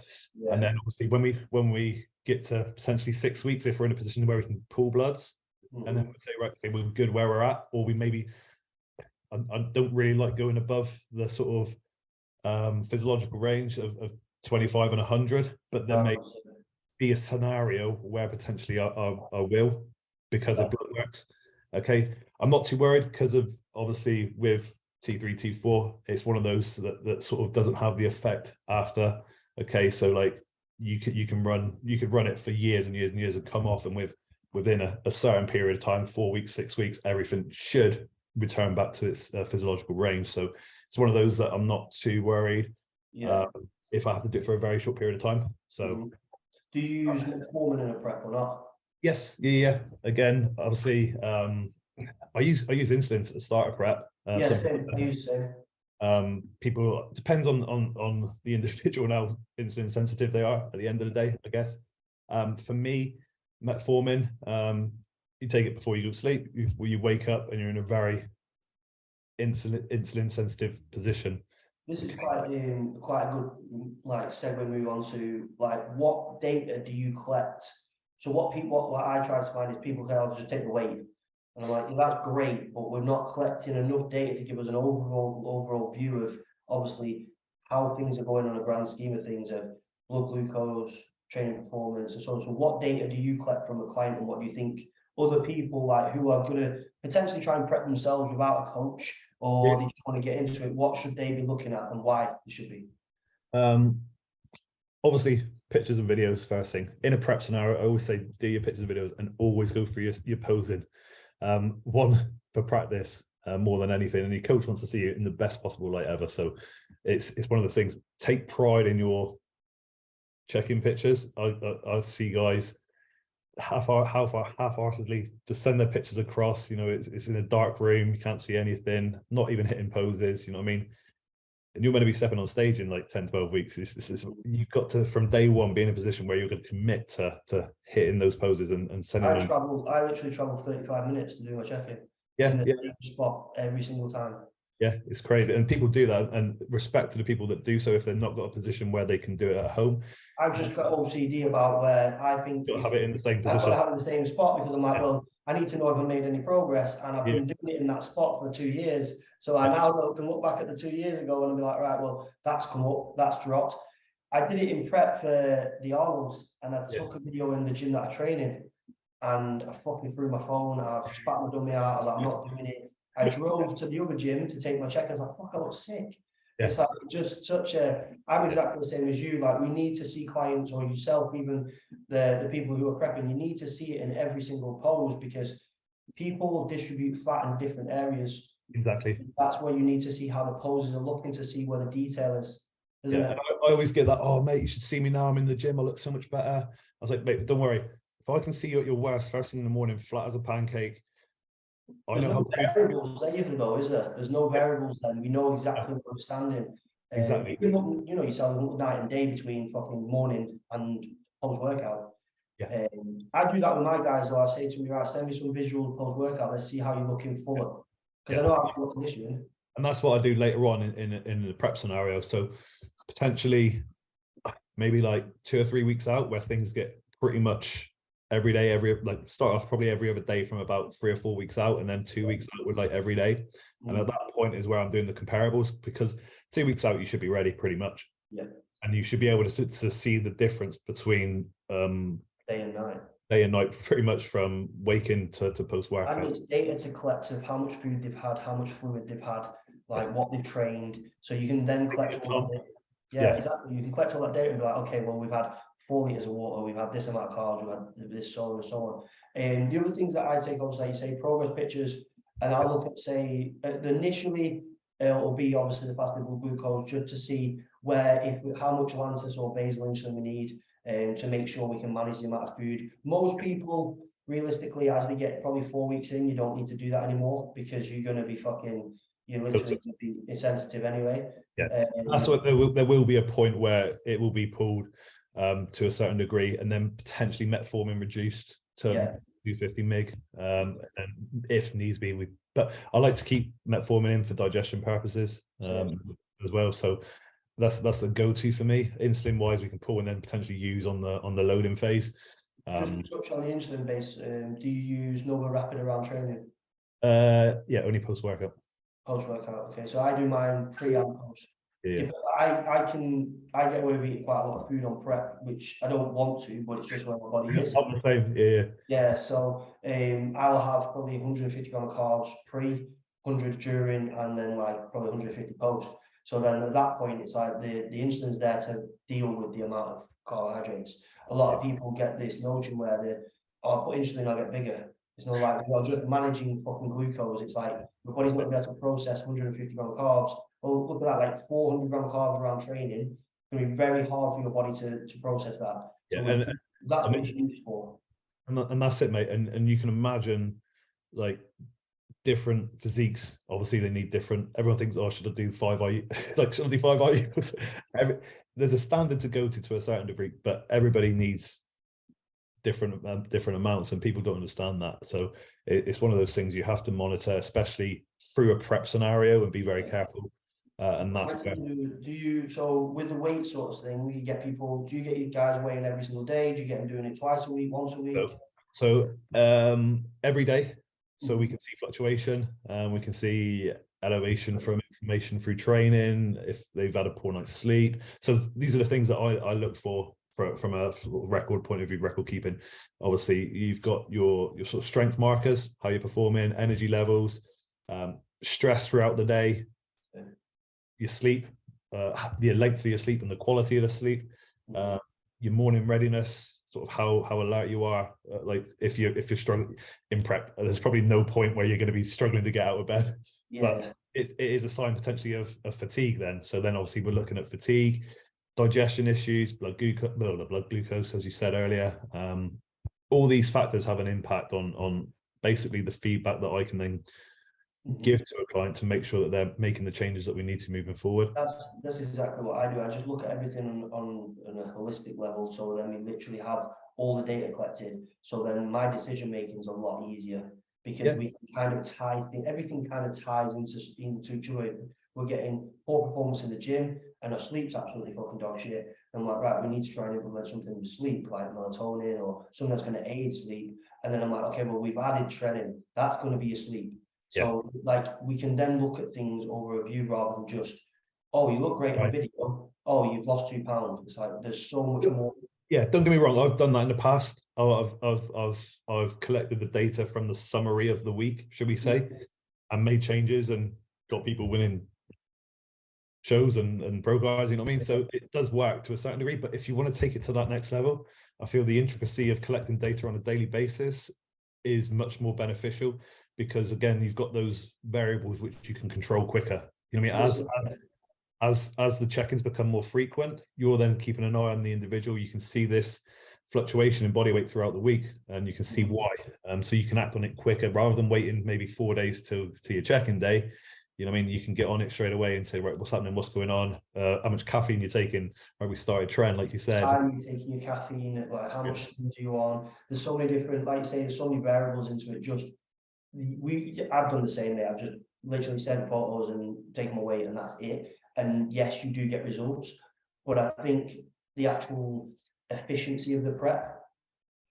And then obviously when we get to potentially 6 weeks, if we're in a position where we can pull bloods, and then we say, right, okay, we're good where we're at, or we maybe, I don't really like going above the sort of physiological range of 25 and 100, but then maybe be a scenario where potentially I will, because of blood works. Okay, I'm not too worried because of, obviously with T3, T4, it's one of those that sort of doesn't have the effect after. Okay, so like you could run it for years and years and years and come off, and within a certain period of time, 4 weeks, 6 weeks, everything should return back to its physiological range. So it's one of those that I'm not too worried if I have to do it for a very short period of time. So do you use metformin in a prep or not? Yes, yeah. Again, obviously, I use insulin to start a prep. Same. I use the same. People, depends on the individual and how insulin sensitive they are at the end of the day, I guess. For me, metformin, you take it before you go to sleep, you wake up and you're in a very insulin sensitive position. This is quite a good like segue move on to like what data do you collect? So what I try to find is people say, I'll just take the weight. And I'm like, well, that's great, but we're not collecting enough data to give us an overall view of obviously how things are going on a grand scheme of things, of blood glucose, training performance, and so on. So what data do you collect from a client, and what do you think other people like who are going to potentially try and prep themselves without a coach, or they just want to get into it, what should they be looking at and why they should be? Obviously pictures and videos first thing. In a prep scenario, I always say do your pictures and videos and always go through your posing. One, for practice more than anything, and your coach wants to see you in the best possible light ever. So it's one of the things, take pride in your check-in pictures. I see guys half-heartedly just send their pictures across. You know, it's in a dark room, you can't see anything, not even hitting poses, you know what I mean? And you're going to be stepping on stage in like 10-12 weeks. You've got to, from day one, be in a position where you're going to commit to hitting those poses and sending them. I literally travel 35 minutes to do my check-in. Yeah, in the same spot every single time. Yeah, it's crazy. And people do that, and respect to the people that do so if they've not got a position where they can do it at home. I've just got OCD about where I think You've got to have it in the same I've got position. to have it in the same spot, because I'm like, Yeah. well, I need to know if I made any progress, and I've been doing it in that spot for 2 years. So I now can look back at the 2 years ago and be like, right, well, that's come up, that's dropped. I did it in prep for the Arnolds, and I took a video in the gym that I train in, and I fucking threw my phone, I spat my dummy out, I was like, I'm not doing it. I drove to the other gym to take my check, I was like, fuck, I look sick. It's like just such a, I'm exactly the same as you. Like, we need to see clients, or yourself, even the people who are prepping, you need to see it in every single pose, because people will distribute fat in different areas. Exactly. That's where you need to see how the poses are looking, to see where the detail is, isn't it? I always get that, oh mate, you should see me now, I'm in the gym, I look so much better. I was like, mate, don't worry. If I can see you at your worst first thing in the morning, flat as a pancake, There's no variables there either, though, is there? There's no variables then. We know exactly where we're standing. Exactly. You look, you know, yourself look night and day between fucking morning and post workout. Yeah. I do that with my guys, though. I say to me, right, send me some visuals post workout. Let's see how you're looking fuller, because I know how to look conditioning. And that's what I do later on in the prep scenario. So potentially maybe like 2 or 3 weeks out, where things get pretty much every day, start off probably every other day from about 3 or 4 weeks out, and then 2 weeks out with like every day. And at that point is where I'm doing the comparables, because 2 weeks out you should be ready pretty much. Yeah. And you should be able to see the difference between day and night. Day and night, pretty much from waking to post workout. And it's data to collect of how much food they've had, how much fluid they've had, like what they've trained. So you can then collect all of it. Yeah, exactly. You can collect all that data and be like, okay, well, we've had 4 liters of water, we've had this amount of carbs, we've had this, so on and so on. And the other things that I take, obviously, you say progress pictures, and I'll look at, say, initially, it'll be obviously the fasting blood glucose, just to see how much Lantus or basal insulin we need, to make sure we can manage the amount of food. Most people, realistically, as they get probably 4 weeks in, you don't need to do that anymore, because you're going to be you're literally going to be insensitive anyway. Yeah, that's what there will be a point where it will be pulled to a certain degree, and then potentially metformin reduced to 250 mg, and if needs be, but I like to keep metformin in for digestion purposes as well. So that's the go-to for me. Insulin wise, we can pull and then potentially use on the loading phase. Just to touch on the insulin base, do you use Nova Rapid around training? Yeah, only post workout. Post workout, okay. So I do mine pre and post. Yeah. I get away with eating quite a lot of food on prep, which I don't want to, but it's just where my body is. I'm the same. Yeah. Yeah. So I'll have probably 150 gram of carbs pre, 100 during, and then like probably 150 post. So then at that point, it's like the insulin's there to deal with the amount of carbohydrates. A lot of people get this notion where I put insulin, I get bigger. It's not like, well, just managing fucking glucose. It's like your body's not going to be able to process 150 gram carbs. Well, look at that, like 400 gram carbs around training. It's going to be very hard for your body to process that. So and that's what it's used for. And that's it, mate. And you can imagine like different physiques. Obviously, they need different. Everyone thinks, oh, should I do 5 IU? Like, should I do 5 IU? There's a standard to go to a certain degree, but everybody needs different amounts, and people don't understand that. So it's one of those things you have to monitor, especially through a prep scenario, and be very careful. And that's so with the weight sort of thing, do you get your guys weighing every single day? Do you get them doing it twice a week, once a week? So every day, so we can see fluctuation, and we can see elevation from inflammation through training, if they've had a poor night's sleep. So these are the things that I look for from a sort of record point of view, record keeping. Obviously, you've got your sort of strength markers, how you're performing, energy levels, stress throughout the day, your sleep, the length of your sleep and the quality of the sleep, your morning readiness, sort of how alert you are. Like if you're struggling in prep, there's probably no point where you're going to be struggling to get out of bed. But it is a sign potentially of fatigue then. So then obviously we're looking at fatigue, digestion issues, blood glucose, as you said earlier. All these factors have an impact on basically the feedback that I can then give to a client to make sure that they're making the changes that we need to moving forward. That's exactly what I do. I just look at everything on a holistic level, so then we literally have all the data collected, so then my decision making is a lot easier. because we can kind of tie things, everything kind of ties into each other. We're getting poor performance in the gym and our sleep's absolutely fucking dog shit. And I'm like, right, we need to try and implement something with sleep, like melatonin or something that's going to aid sleep. And then I'm like, okay, well, we've added training. That's going to be a sleep. So like we can then look at things over a view rather than just, oh, you look great in a video. Oh, you've lost 2 pounds. It's like there's so much more. Yeah, don't get me wrong. I've done that in the past. I've collected the data from the summary of the week, should we say, and made changes and got people winning shows and pro guys, you know what I mean? So it does work to a certain degree, but if you want to take it to that next level, I feel the intricacy of collecting data on a daily basis is much more beneficial, because again, you've got those variables which you can control quicker. You know what I mean? As the check-ins become more frequent, you're then keeping an eye on the individual. You can see this fluctuation in body weight throughout the week, and you can see why. So you can act on it quicker rather than waiting maybe 4 days to your check-in day. You know what I mean? You can get on it straight away and say, right, what's happening? What's going on? How much caffeine you're taking? Right, we started trend, like you said. Time you're taking your caffeine, like how much sleep are you on? There's so many different, like you say, there's so many variables into it. I've done the same day. I've just literally sent photos and taken my weight, and that's it. And yes, you do get results, but I think the actual efficiency of the prep,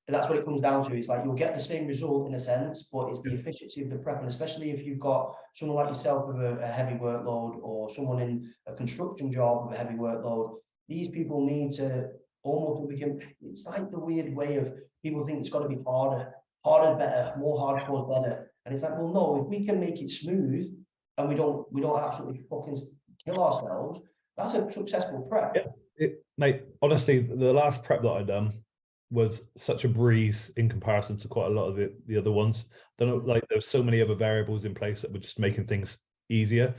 and that's what it comes down to. It's like you'll get the same result in a sense, but it's the efficiency of the prep. And especially if you've got someone like yourself with a heavy workload, or someone in a construction job with a heavy workload, these people need to almost become, it's like the weird way of people think it's got to be harder better, more hardcore better. And it's like, well, no, if we can make it smooth and we don't absolutely fucking kill ourselves, that's a successful prep. Mate, honestly, the last prep that I done was such a breeze in comparison to quite a lot of the other ones. Don't know, like there's so many other variables in place that were just making things easier.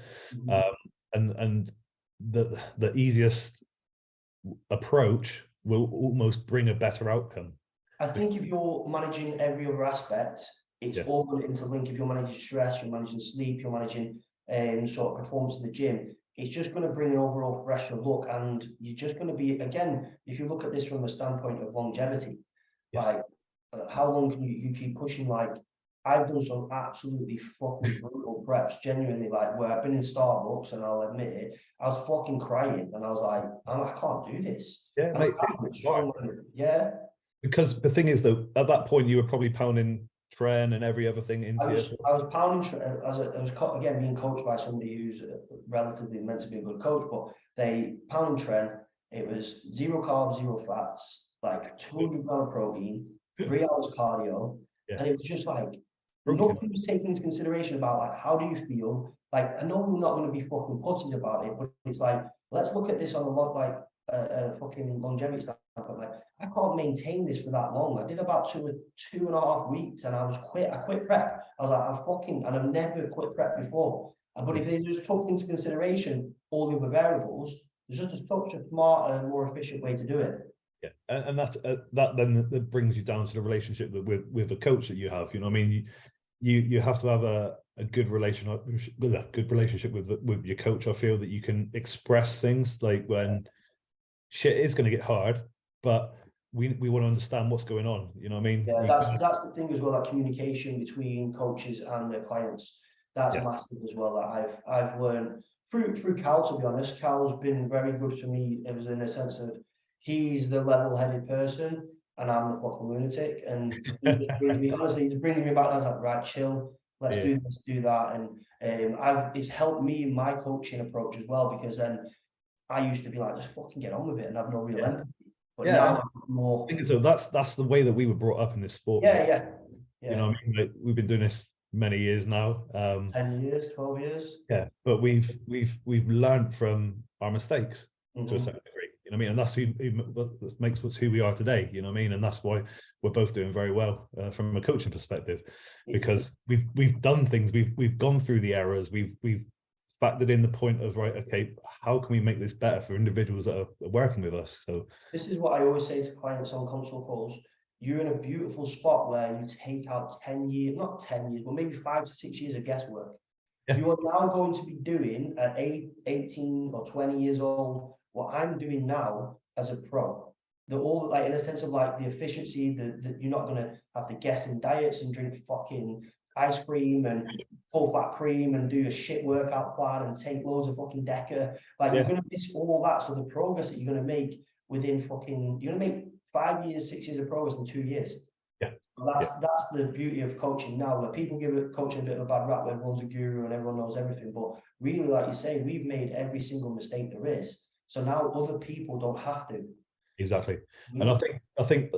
And the easiest approach will almost bring a better outcome. I think if you're managing every other aspect, it's all going to interlink. If you're managing stress, you're managing sleep, you're managing sort of performance in the gym, it's just going to bring an overall fresher look. And you're just going to be, again, if you look at this from a standpoint of longevity, like how long can you keep pushing? Like I've done some absolutely fucking brutal preps, genuinely, like where I've been in Starbucks, and I'll admit it, I was fucking crying, and I was like, I can't do this. Yeah, mate, because the thing is, though, at that point you were probably pounding tren and every other thing into I was pounding tren, I was again being coached by somebody who's relatively meant to be a good coach, but they pounding tren. It was 0 carbs, 0 fats, like 200 grams of protein, 3 hours cardio, and it was just like nothing was taken into consideration about like how do you feel. Like I know we're not going to be fucking pussies about it, but it's like let's look at this on a lot like fucking longevity standpoint. Like I can't maintain this for that long. I did about 2.5 weeks, and I quit prep. I was like, and I've never quit prep before. But if they just took into consideration all the other variables, there's just such a smarter and more efficient way to do it. Yeah, and that's that then that brings you down to the relationship with the coach that you have. You know what I mean? You have to have a good relationship with your coach. I feel that you can express things like when shit is going to get hard, but we want to understand what's going on. You know what I mean? Yeah, that's the thing as well. That communication between coaches and their clients, that's massive as well. That I've learned through Cal. To be honest, Cal's been very good for me. It was in a sense that he's the level-headed person, and I'm the fucking lunatic. And he just bringing me back. And I was like, right, chill. Let's do this, do that. And it's helped me in my coaching approach as well, because then I used to be like, just fucking get on with it and have no real empathy. But now I'm more. So that's the way that we were brought up in this sport. Yeah. You know what I mean? Like, we've been doing this many years now. 10 years, 12 years. Yeah, but we've learned from our mistakes to a certain degree. You know what I mean? And that's what makes us who we are today. You know what I mean? And that's why we're both doing very well from a coaching perspective, because we've done things, we've gone through the errors, we've factored in the point of, right, okay, how can we make this better for individuals that are working with us? So this is what I always say to clients on consult calls. You're in a beautiful spot where you take out 10 years, not 10 years, but maybe 5 to 6 years of guesswork. You are now going to be doing at 18 or 20 years old what I'm doing now as a pro. They're all like, in a sense of like the efficiency, that you're not going to have to guess in diets and drink fucking ice cream and full fat cream and do a shit workout plan and take loads of fucking Deca. Like you're gonna miss all that. So the progress that you're gonna make within fucking, you're gonna make 5 years, 6 years of progress in 2 years. That's the beauty of coaching now, where people give coaching a bit of a bad rap, where everyone's a guru and everyone knows everything. But really, like you say, we've made every single mistake there is. So now other people don't have to. Exactly. And I think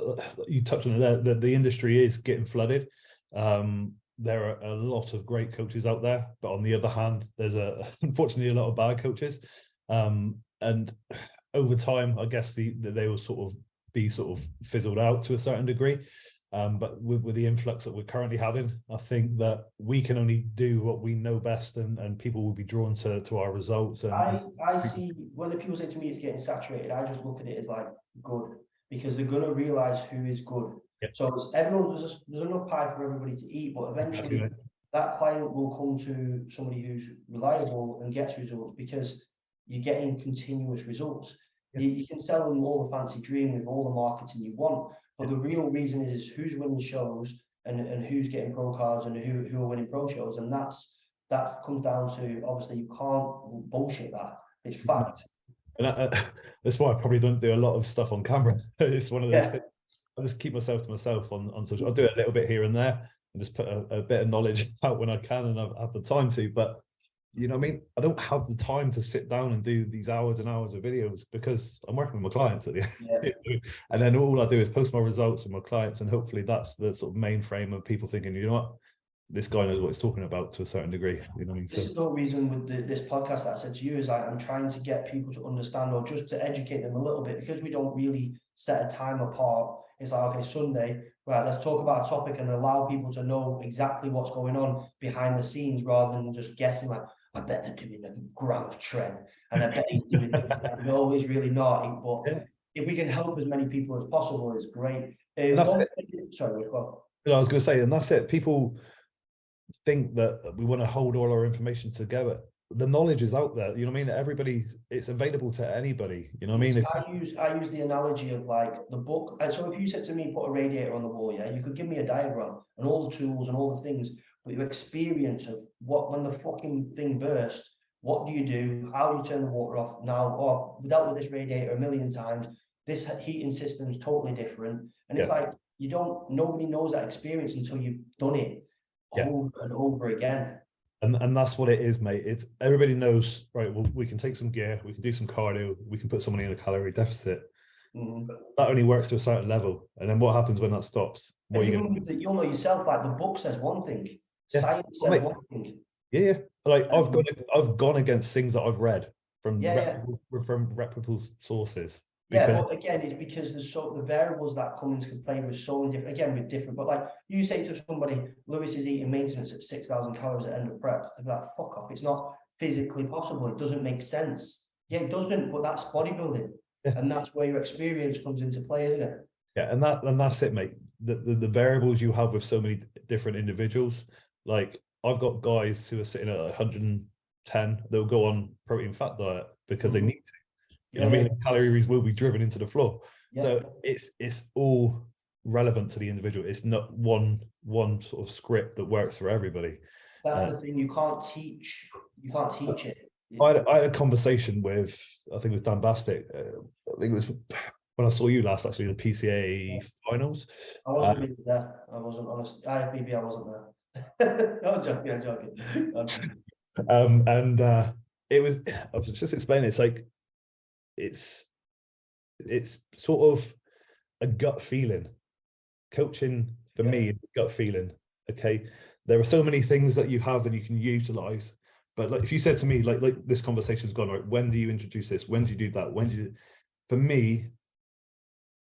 you touched on it there, that the industry is getting flooded. There are a lot of great coaches out there, but on the other hand, there's unfortunately a lot of bad coaches. And over time, I guess they will sort of be fizzled out to a certain degree. But with the influx that we're currently having, I think that we can only do what we know best, and people will be drawn to our results. And I see, when the people say to me it's getting saturated, I just look at it as like good, because they're going to realize who is good. So it's everyone, there's enough pie for everybody to eat, but eventually that client will come to somebody who's reliable and gets results, because you're getting continuous results. You can sell them all the fancy dream with all the marketing you want, but the real reason is who's winning shows and who's getting pro cards and who are winning pro shows. And that comes down to, obviously you can't bullshit that. It's fact. And that's why I probably don't do a lot of stuff on camera. It's one of those things. I just keep myself to myself on social. I'll do a little bit here and there and just put a bit of knowledge out when I can and I have the time to, but you know what I mean? I don't have the time to sit down and do these hours and hours of videos, because I'm working with my clients at the end. And then all I do is post my results with my clients, and hopefully that's the sort of mainframe of people thinking, you know what, this guy knows what he's talking about to a certain degree. You know what I mean? This is the reason with this podcast that I said to you is like, I'm trying to get people to understand, or just to educate them a little bit, because we don't really set a time apart. It's like, okay, Sunday, right, let's talk about a topic and allow people to know exactly what's going on behind the scenes, rather than just guessing like, I bet they're doing a gram of Tren, and I bet he's doing this. No, he's really not. But if we can help as many people as possible, it's great. Sorry, go on. I was going to say, and that's it. People think that we want to hold all our information together. The knowledge is out there. You know what I mean? It's available to anybody. You know what I mean? I use the analogy of like the book. And so if you said to me, put a radiator on the wall, you could give me a diagram and all the tools and all the things, but your experience of when the fucking thing bursts, what do you do? How do you turn the water off now? Or we dealt with this radiator a million times. This heating system is totally different. And it's like, nobody knows that experience until you've done it over and over again. And that's what it is, mate. It's everybody knows, right? Well, we can take some gear, we can do some cardio, we can put somebody in a calorie deficit. That only works to a certain level. And then what happens when that stops? You'll know yourself, like the book says one thing, science says one thing. Like I've gone against things that I've read from reputable sources. But again, it's because there's the variables that come into play with so many different, but like you say to somebody, Lewis is eating maintenance at 6,000 calories at end of prep, they're like, fuck off, it's not physically possible, it doesn't make sense. It doesn't, but that's bodybuilding. And that's where your experience comes into play, isn't it? And that's it, mate. The variables you have with so many different individuals, like I've got guys who are sitting at 110, they'll go on protein fat diet because they need to. You know what I mean? Calories will be driven into the floor. So it's all relevant to the individual. It's not one sort of script that works for everybody. That's the thing. You can't teach it. I had a conversation with, I think it was Dan Bastick. I think it was when I saw you last, actually, the PCA finals. I wasn't there. I wasn't, honest. IFBB, I wasn't there. No, I'm joking. And it was, I was just explaining, it's like, it's sort of a gut feeling. Coaching for me is a gut feeling. Okay, there are so many things that you have and you can utilize, but like if you said to me, like this conversation's gone, right, when do you introduce this, when do you do that, when do you, for me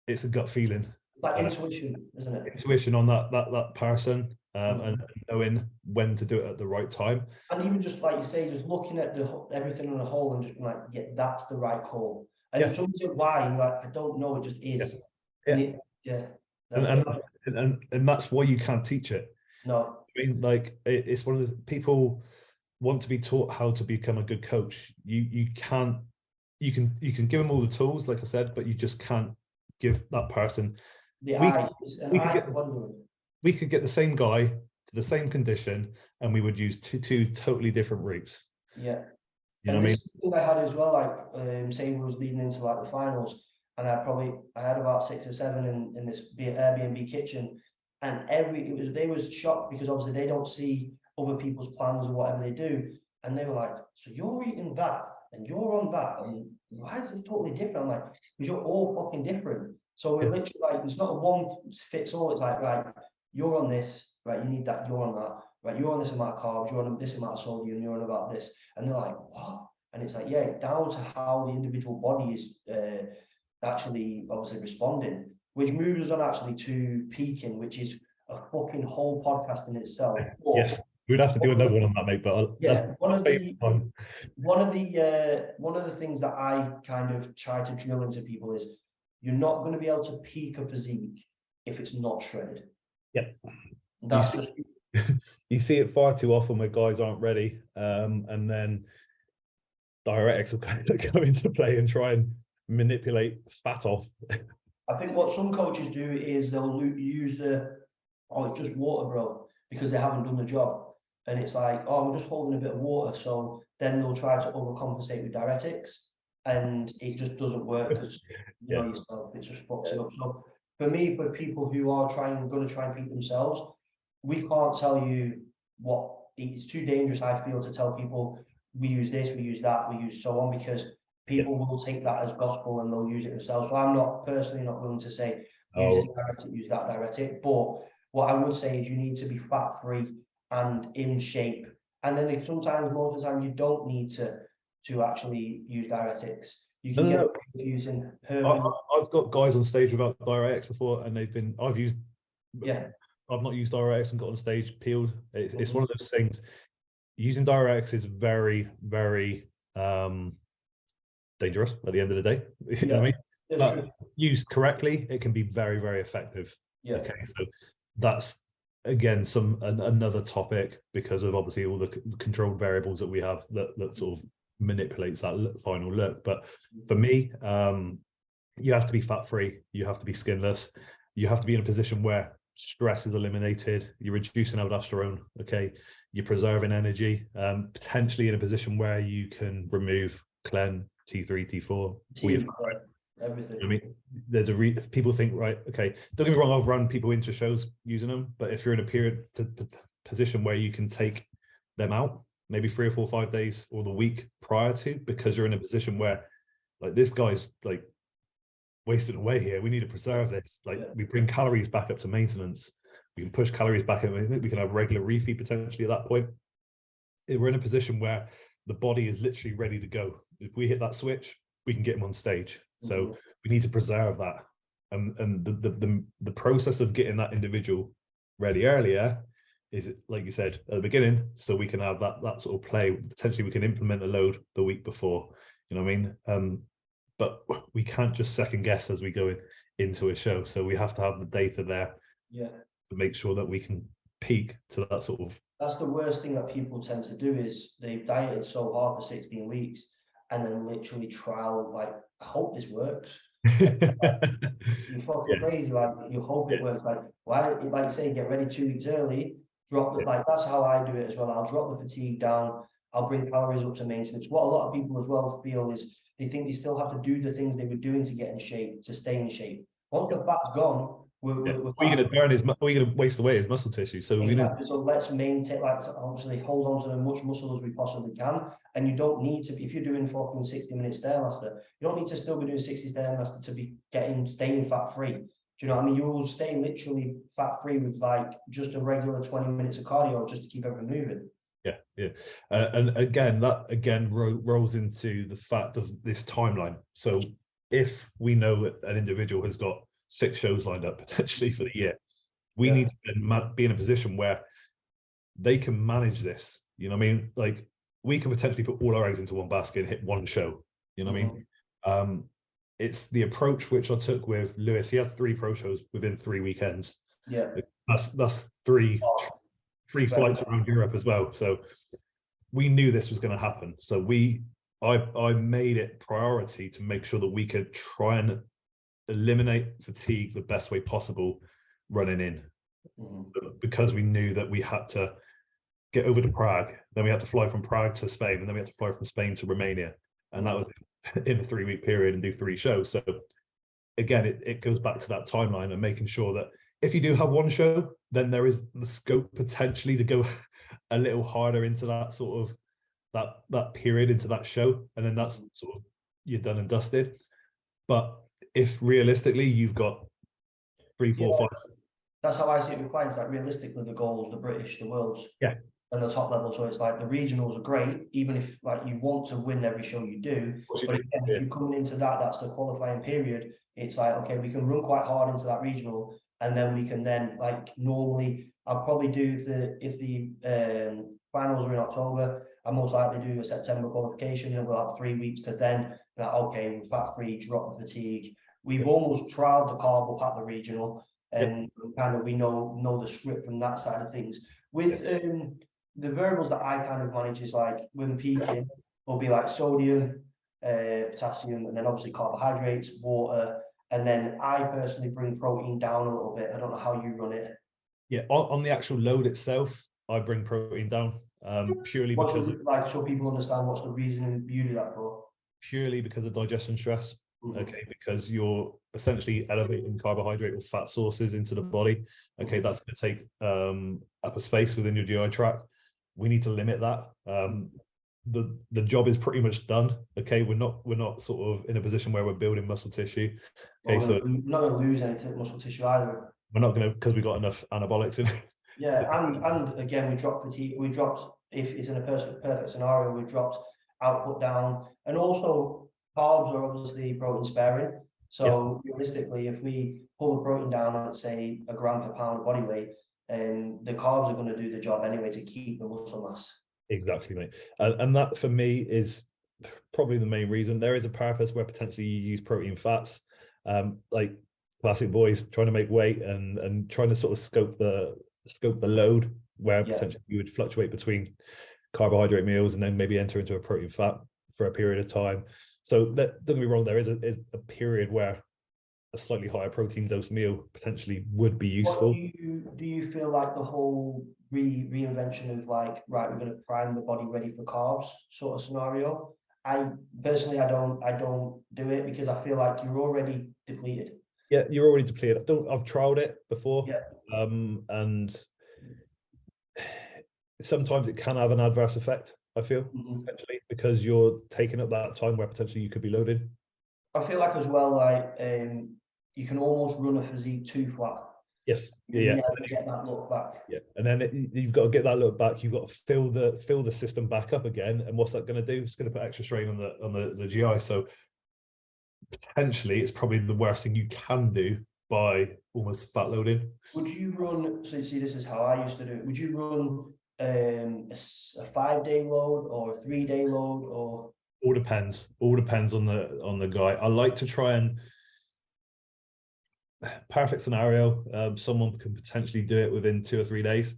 it's a gut feeling. It's like intuition, isn't it? Intuition on that person, and knowing when to do it at the right time. And even just like you say, just looking at everything on a whole and just being like, that's the right call. And somebody why, like, I don't know, it just is. And that's why you can't teach it. No. I mean, like, it's one of the people want to be taught how to become a good coach. You can give them all the tools, like I said, but you just can't give that person the we could get the same guy to the same condition, and we would use two totally different routes. Yeah. You know and what I mean? this thing I had as well, like say we was leading into like the finals, and I had about 6 or 7 in this Airbnb kitchen, and they was shocked because obviously they don't see other people's plans or whatever they do, and they were like, so you're eating that and you're on that, and why is this totally different? I'm like, because you're all fucking different. So we're literally like, it's not a one fits all. It's like, right, you're on this, right, you need that, you're on that, right, you're on this amount of carbs, you're on this amount of sodium, you're on about this, and they're like, what? And it's like, yeah, it's down to how the individual body is actually obviously responding, which moves us on actually to peaking, which is a fucking whole podcast in itself. But yes, we'd have to do another one on that, mate. But yeah, that's one of the things that I kind of try to drill into people is you're not going to be able to peak a physique if it's not shredded. Yep. That's you see it far too often where guys aren't ready, and then diuretics will kind of go into play and try and manipulate fat off. I think what some coaches do is they'll use it's just water, bro, because they haven't done the job. And it's like, oh, I'm just holding a bit of water. So then they'll try to overcompensate with diuretics, and it just doesn't work because you know yourself, it just fucks it up. So for me, for people who are going to try and peak themselves, we can't tell you what, it's too dangerous, I feel, to tell people we use this, we use that, we use so on, because people will take that as gospel and they'll use it themselves. So I'm not willing to say use this diuretic, use that diuretic. But what I would say is you need to be fat free and in shape. And then most of the time, you don't need to actually use diuretics. You can get using herbal. I've got guys on stage without diuretics before, and I've not used diuretics and got on stage peeled. It's one of those things. Using diuretics is very, very dangerous at the end of the day. You know what I mean? But used correctly, it can be very, very effective. Yeah. Okay, so that's again another topic, because of obviously all the controlled variables that we have that sort of manipulates that final look. But for me, you have to be fat free, you have to be skinless, you have to be in a position where stress is eliminated, you're reducing aldosterone, okay, you're preserving energy, potentially in a position where you can remove clen, T3, T4, everything. I mean, there's people think, right, okay, don't get me wrong, I've run people into shows using them, but if you're in a position where you can take them out, maybe 3 or 4 or 5 days or the week prior to, because you're in a position where, like, this guy's like wasting away here, we need to preserve this, like we bring calories back up to maintenance, we can push calories back in, we can have regular refeed potentially at that point. We're in a position where the body is literally ready to go. If we hit that switch, we can get them on stage. So we need to preserve that, and the process of getting that individual ready earlier is, like you said at the beginning, so we can have that sort of play. Potentially we can implement a load the week before, you know what I mean? But we can't just second guess as we go into a show. So we have to have the data there, to make sure that we can peak to that sort of. That's the worst thing that people tend to do, is they've dieted so hard for 16 weeks and then literally trial, like, I hope this works. You're fucking crazy, like, you hope it works. Like, why don't you, like you say, get ready 2 weeks early, drop it, like, that's how I do it as well. I'll drop the fatigue down, I'll bring calories up to maintenance. What a lot of people as well feel is they think they still have to do the things they were doing to get in shape, to stay in shape. Once the fat's gone, we're going to burn we're going to waste away his muscle tissue. So so let's maintain, like, obviously hold on to as much muscle as we possibly can. And you don't need to, if you're doing fucking 60-minute Stairmaster, you don't need to still be doing 60 Stairmaster to be staying fat free. Do you know what I mean? You will stay literally fat free with like just a regular 20 minutes of cardio just to keep everything moving. And that rolls into the fact of this timeline. So if we know that an individual has got 6 shows lined up potentially for the year, we need to be in a position where they can manage this. You know what I mean? Like, we can potentially put all our eggs into one basket and hit one show. You know what I mean? It's the approach which I took with Lewis. He had 3 pro shows within 3 weekends. That's 3 flights around Europe as well. So we knew this was going to happen. So I made it priority to make sure that we could try and eliminate fatigue the best way possible running in. because we knew that we had to get over to Prague, then we had to fly from Prague to Spain, and then we had to fly from Spain to Romania, and that was in a 3-week period and do 3 shows. So again, it goes back to that timeline and making sure that if you do have one show, then there is the scope potentially to go a little harder into that sort of that period, into that show, and then that's sort of you're done and dusted. But if realistically you've got 3, 4, 5, that's how I see it with clients. Like realistically, the goals, the British, the worlds, and the top level. So it's like the regionals are great, even if like you want to win every show you do. But again, if you're coming into that's the qualifying period. It's like, okay, we can run quite hard into that regional, and then we can then like normally I'll probably do if the finals are in October, I most likely do a September qualification, and we'll have 3 weeks to then that okay, we're fat free, drop the fatigue. We've almost trialed the carb up at the regional, and kind of we know the script from that side of things. With the variables that I kind of manage is like when peaking will be like sodium, potassium, and then obviously carbohydrates, water, and then I personally bring protein down a little bit. I don't know how you run it. Yeah, on the actual load itself, I bring protein down purely because like so people understand what's the reason you do that for. Purely because of digestion stress. Okay, because you're essentially elevating carbohydrate or fat sources into the body. Okay, that's going to take up a space within your GI tract. We need to limit that. The job is pretty much done. Okay, we're not sort of in a position where we're building muscle tissue. Okay, so we're not going to lose any muscle tissue either. We're not going to, because we've got enough anabolics in it. Yeah, and again, we dropped fatigue. We dropped, if it's in a perfect scenario, we dropped output down, and also carbs are obviously protein sparing. So realistically, if we pull the protein down at say a gram per pound of body weight, the carbs are going to do the job anyway to keep the muscle mass. Exactly, mate. And that for me is probably the main reason. There is a purpose where potentially you use protein fats, like classic boys trying to make weight and trying to sort of scope the load, where potentially you would fluctuate between carbohydrate meals and then maybe enter into a protein fat for a period of time. So don't get me wrong, there is a period where a slightly higher protein dose meal potentially would be useful. Do you feel like the whole reinvention of like, right, we're going to prime the body ready for carbs sort of scenario? I personally, I don't do it because I feel like you're already depleted. Yeah, you're already depleted. I've trialed it before, and sometimes it can have an adverse effect, I feel, potentially, because you're taking up that time where potentially you could be loaded. I feel like as well, like you can almost run a physique too flat. Yes, you never get that look back. Yeah, and then you've got to get that look back. You've got to fill the system back up again. And what's that going to do? It's going to put extra strain on the GI. So potentially, it's probably the worst thing you can do by almost fat loading. Would you run? So see, this is how I used to do it. Would you run a 5-day load or a 3-day load, or? All depends. All depends on the guy. I like to try and perfect scenario. Someone can potentially do it within 2 or 3 days.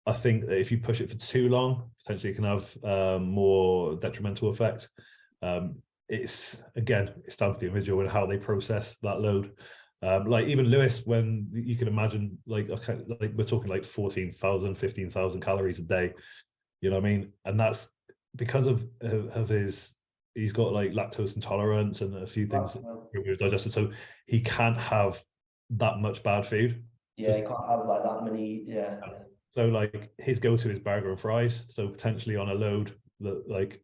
I think that if you push it for too long, potentially it can have more detrimental effect. It's down to the individual and how they process that load. Like even Lewis, when you can imagine, like we're talking like 14,000, 15,000 calories a day. You know what I mean? And that's because of his. He's got like lactose intolerance and a few things digested, so he can't have that much bad food. He can't have like that many. So like his go-to is burger and fries. So potentially on a load that like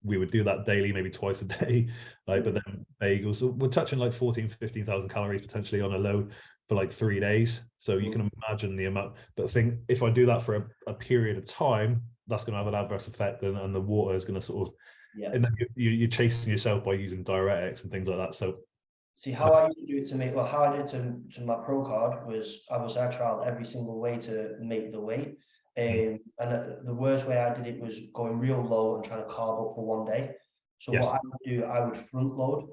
we would do that daily, maybe twice a day. Like, but then bagels. So we're touching like 15,000 calories potentially on a load for like 3 days. So you can imagine the amount. But I think if I do that for a period of time, that's going to have an adverse effect, and the water is going to sort of. And then you're chasing yourself by using diuretics and things like that. So, see how I used to do it to make. Well, how I did to my pro card was I trialed every single way to make the weight, and the worst way I did it was going real low and trying to carb up for 1 day. So what I would do, I would front load.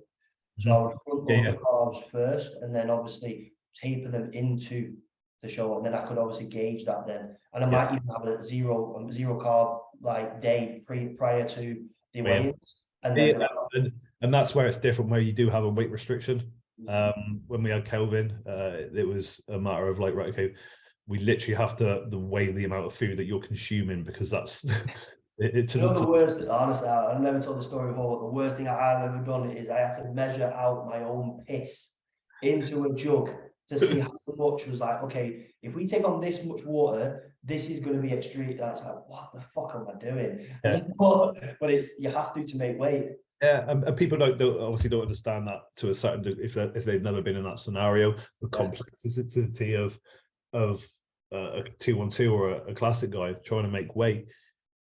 So I would front load the carbs first, and then obviously taper them into the show, and then I could obviously gauge that then, and I might even have a zero carb like day prior to. And that's where it's different, where you do have a weight restriction. When we had Kelvin, it was a matter of like, right, okay, we literally have to weigh the amount of food that you're consuming, because that's you know, the worst, honestly, I've never told the story before, but the worst thing I've ever done is I had to measure out my own piss into a jug to see how much was like, okay, if we take on this much water, this is going to be extreme. That's like, what the fuck am I doing? Yeah. But it's, you have to make weight. Yeah, and people obviously don't understand that to a certain degree if they've never been in that scenario. The complexity of a 212 or a classic guy trying to make weight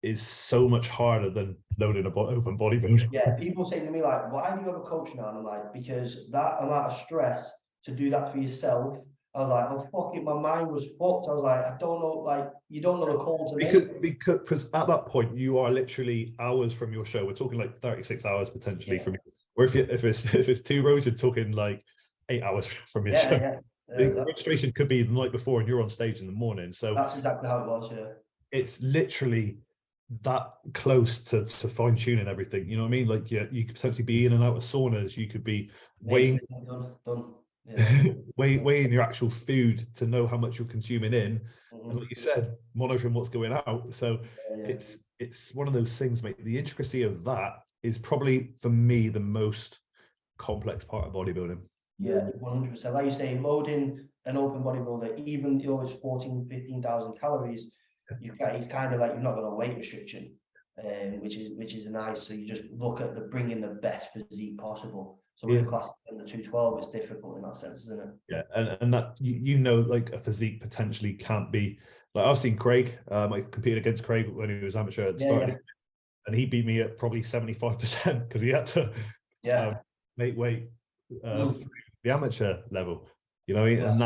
is so much harder than loading a open bodybuilding. Yeah, people say to me like, why do you have a coach now? And I'm like, because that amount of stress to do that for yourself, I was like, oh fuck it, my mind was fucked. I was like, I don't know, like, you don't know the call to make. Because at that point you are literally hours from your show. We're talking like 36 hours potentially from you. Or if it's 2 rows, you're talking like 8 hours from your show. The registration could be the night before and you're on stage in the morning. So that's exactly how it was. Yeah, it's literally that close to fine tuning everything. You know what I mean? Like, yeah, you could potentially be in and out of saunas. You could be weighing weighing your actual food to know how much you're consuming in, and like you said, monitoring what's going out. So it's one of those things, mate. The intricacy of that is probably for me the most complex part of bodybuilding. Yeah, 100%. Like you say, loading an open bodybuilder, even though it's 15,000 calories, it's kind of like you've not got a weight restriction, which is nice. So you just look at the bringing the best physique possible. So with the classic and the 212, it's difficult in that sense, isn't it? Yeah, and that you know, like a physique potentially can't be like, I've seen Craig. I competed against Craig when he was amateur at the start, and he beat me at probably 75% because he had to make weight the amateur level. You know, and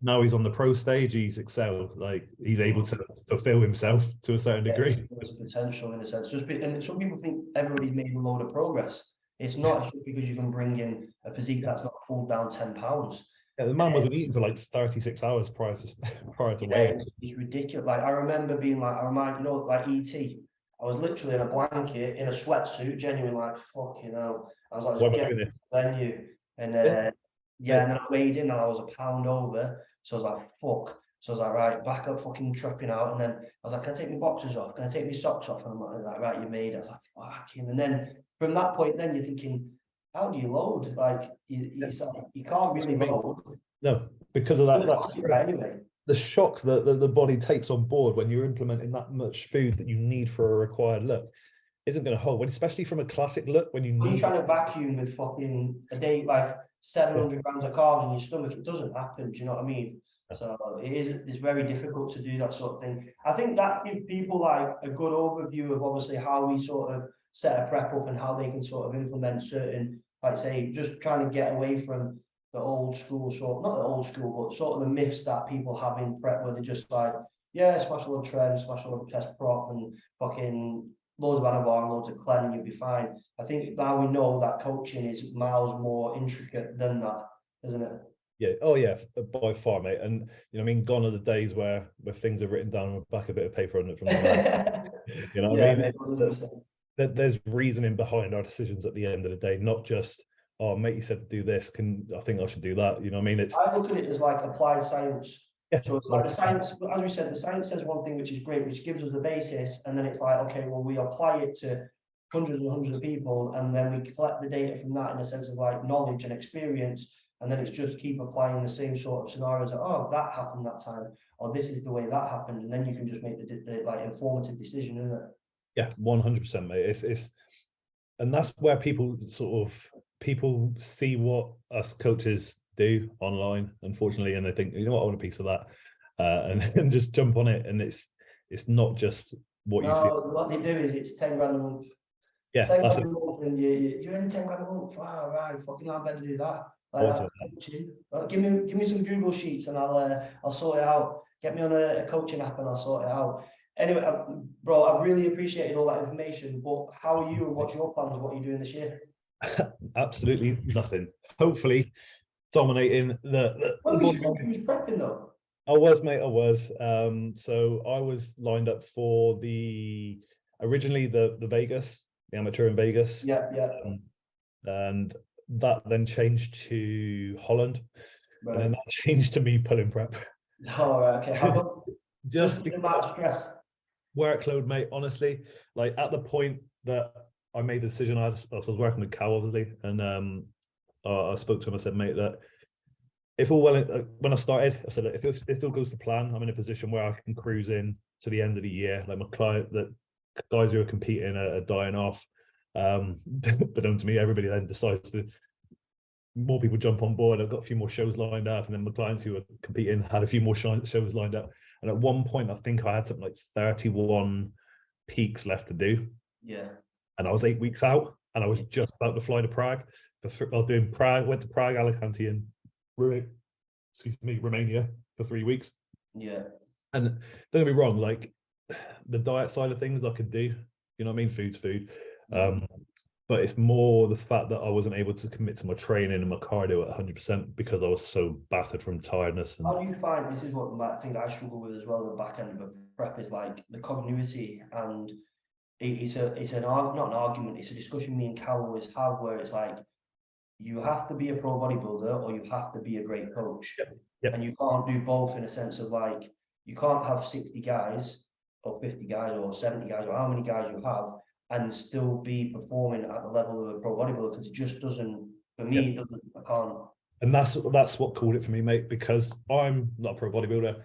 now he's on the pro stage. He's excelled. Like, he's able to fulfill himself to a certain degree. There's potential in a sense. And some people think everybody's made a load of progress. It's not. It's just because you can bring in a physique that's not pulled down 10 pounds. Yeah, the man wasn't eating for like 36 hours prior to weighing. It's ridiculous. Like, I remember being like, like E.T. I was literally in a blanket, in a sweatsuit, genuine, like, fucking hell. I was like, just venue. And and then I weighed in and I was a pound over. So I was like, fuck. So I was like, right, back up, fucking tripping out. And then I was like, can I take my boxers off? Can I take my socks off? And I'm like, right, you made it. I was like, fucking. And then from that point, then you're thinking, how do you load? Like, you can't really load. No, because of that. Anyway. The shock that the body takes on board when you're implementing that much food that you need for a required look isn't going to hold, especially from a classic look when you're trying to vacuum with fucking a day, like 700 grams of carbs in your stomach. It doesn't happen. Do you know what I mean? So it's very difficult to do that sort of thing. I think that gives people like a good overview of obviously how we sort of set a prep up and how they can sort of implement certain, like say, just trying to get away from the old school not the old school, but sort of the myths that people have in prep where they're just like, yeah, smash a little trend, smash a little test prop and fucking loads of anabolic, loads of clean, and you'll be fine. I think now we know that coaching is miles more intricate than that, isn't it? Yeah. Oh yeah, by far, mate. And you know, I mean, gone are the days where things are written down on the back of a bit of paper on it from the you know what I mean? There's reasoning behind our decisions at the end of the day, not just, oh mate, you said to do this, I think I should do that. You know what I mean? I look at it as like applied science. Yeah, so it's like the science, as we said, the science says one thing, which is great, which gives us the basis, and then it's like, okay, well, we apply it to hundreds and hundreds of people, and then we collect the data from that in a sense of like knowledge and experience, and then it's just keep applying the same sort of scenarios. Like, oh, that happened that time, or this is the way that happened, and then you can just make the like informative decision, isn't it? Yeah, 100%, mate. It's and that's where people see what us coaches do online, unfortunately, and they think, you know what, I want a piece of that, and just jump on it. And it's not just what you see. What they do is it's 10 grand a month. Yeah, 10 grand a month, and you're only 10 grand a month. Wow, right, fucking hell, I better do that. Like, give me some Google Sheets and I'll sort it out. Get me on a coaching app and I'll sort it out. Anyway, bro, I really appreciated all that information. But how are you and what's your plans? What are you doing this year? Absolutely nothing. Hopefully, dominating the. Well, you was prepping though. I was, mate. I was. So I was lined up for originally the Vegas, the amateur in Vegas. Yeah. And that then changed to Holland, Right. and then that changed to me pulling prep. Oh, right, okay. How come? Just the amount of stress. Workload, mate. Honestly, like at the point that I made the decision, I was working with Cal, obviously, and I spoke to him. I said, mate, that if all well, when I started, I said, if it still goes to plan, I'm in a position where I can cruise in to the end of the year. Like my client, that guys who are competing are dying off. But to me, everybody then decides to, more people jump on board. I've got a few more shows lined up, and then my clients who are competing had a few more shows lined up. And at one point, I think I had something like 31 peaks left to do. Yeah. And I was 8 weeks out, and I was just about to fly to Prague. I was doing Prague, went to Prague, Alicante, and Romania for 3 weeks. Yeah. And don't get me wrong, like the diet side of things I could do, you know what I mean? Food's food. But it's more the fact that I wasn't able to commit to my training and my cardio at 100% because I was so battered from tiredness. And how do you find, this is what I think I struggle with as well, the back end of a prep, is like the continuity, and it's not an argument, it's a discussion me and Cal always have, where it's like, you have to be a pro bodybuilder or you have to be a great coach. Yep. And you can't do both, in a sense of like, you can't have 60 guys or 50 guys or 70 guys or how many guys you have and still be performing at the level of a pro bodybuilder, because it just doesn't, for me, it doesn't, I can't. And that's what called it for me, mate, because I'm not a pro bodybuilder.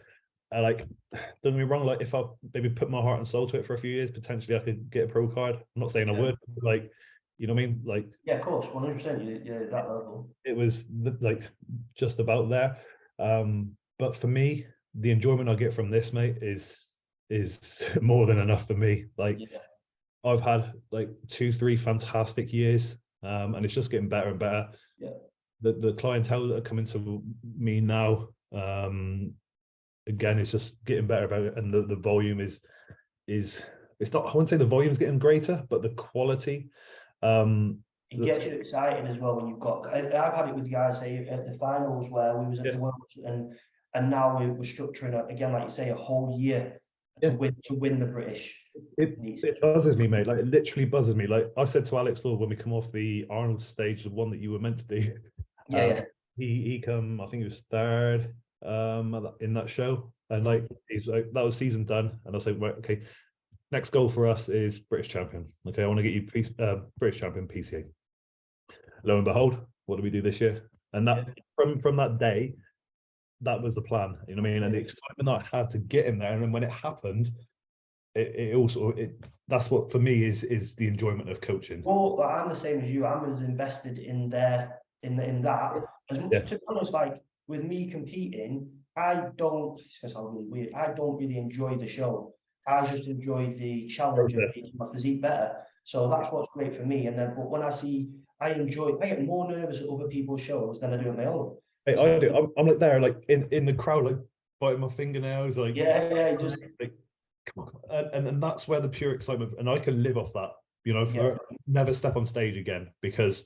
Like, don't get me wrong, like if I maybe put my heart and soul to it for a few years, potentially I could get a pro card. I'm not saying I would, like, you know what I mean? Like, yeah, of course, 100%. Yeah, that level. It was like just about there. But for me, the enjoyment I get from this, mate, is more than enough for me. Like, I've had like 2-3 fantastic years, and it's just getting better and better. Yeah. The clientele that are coming to me now, again, it's just getting better about it, and the volume is it's not, I wouldn't say the volume's getting greater, but the quality. It gets you excited as well when you've got. I've had it with guys, say at the finals where we was at the Worlds, and now we're structuring again, like you say, a whole year to win the British. It buzzes me, mate. Like, it literally buzzes me. Like I said to Alex Lord when we come off the Arnold stage, the one that you were meant to do. He come, I think he was third in that show, and like he's like, that was season done, and I was like, right, okay, next goal for us is British champion. Okay, I want to get you British champion PCA. Lo and behold, what do we do this year? And that from that day, that was the plan. You know what I mean? And the excitement that I had to get in there, and then when it happened, it also that's what for me is the enjoyment of coaching. Well, I'm the same as you. I'm as invested in that as much. To be honest, like with me competing, I don't. It's gonna sound really weird. I don't really enjoy the show. I just enjoy the challenge of making my physique better. So that's what's great for me. And then, but when I get more nervous at other people's shows than I do at my own. Hey, I do. I'm like there, like in the crowd, like biting my fingernails, like just like, come on, and that's where the pure excitement, and I can live off that. You know, never step on stage again, because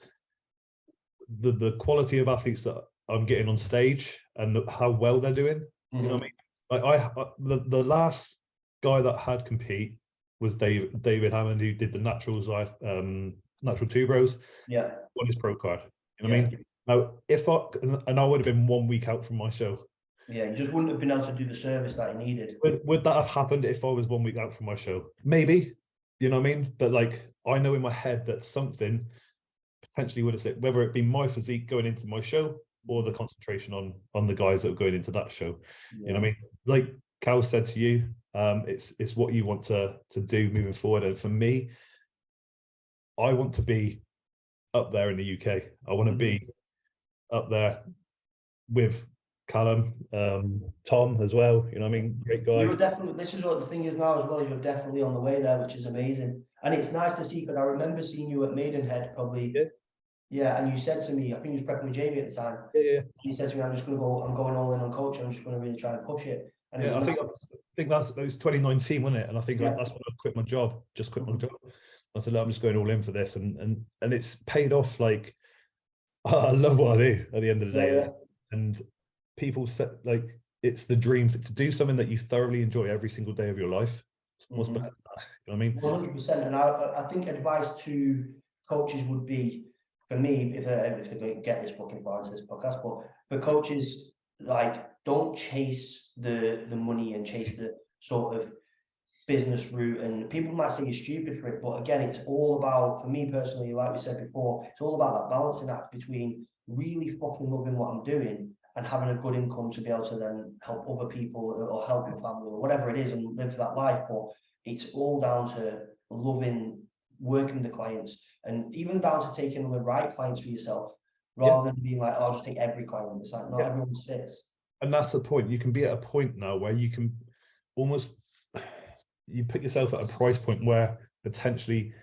the quality of athletes that I'm getting on stage and how well they're doing. You know what I mean? Like the last guy that had compete was David Hammond, who did the natural two bros. Won his pro card. You know what I mean? Now, I would have been 1 week out from my show. You just wouldn't have been able to do the service that you needed. Would that have happened if I was 1 week out from my show? Maybe, you know what I mean? But like, I know in my head that something potentially would have said, whether it be my physique going into my show or the concentration on the guys that are going into that show. You know what I mean? Like Cal said to you, it's what you want to do moving forward. And for me, I want to be up there in the UK. I want to be up there with Callum, Tom as well. You know what I mean? Great guys. You're definitely, this is what the thing is now as well, is you're definitely on the way there, which is amazing. And it's nice to see, because I remember seeing you at Maidenhead probably. And you said to me, I think you was prepping with Jamie at the time. You said to me, I'm going all in on coaching, I'm just going to really try and push it. And I think that was 2019, wasn't it? And I think that's when I quit my job. Just quit my job. I said, I'm just going all in for this, and it's paid off. Like, I love what I do at the end of the day. And people said, like, it's the dream to do something that you thoroughly enjoy every single day of your life. What's better than that? You know what I mean? 100%. And I think advice to coaches would be, for me, if they're going to get this fucking far into this podcast, but for coaches, like, don't chase the money and chase the sort of business route, and people might say you're stupid for it, but again, it's all about, for me personally, like we said before, it's all about that balancing act between really fucking loving what I'm doing and having a good income to be able to then help other people or help your family or whatever it is and live that life. But it's all down to loving working with the clients, and even down to taking the right clients for yourself, rather than being like, oh, I'll just take every client. It's like, not everyone fits. And that's the point. You can be at a point now where you can almost, you put yourself at a price point where potentially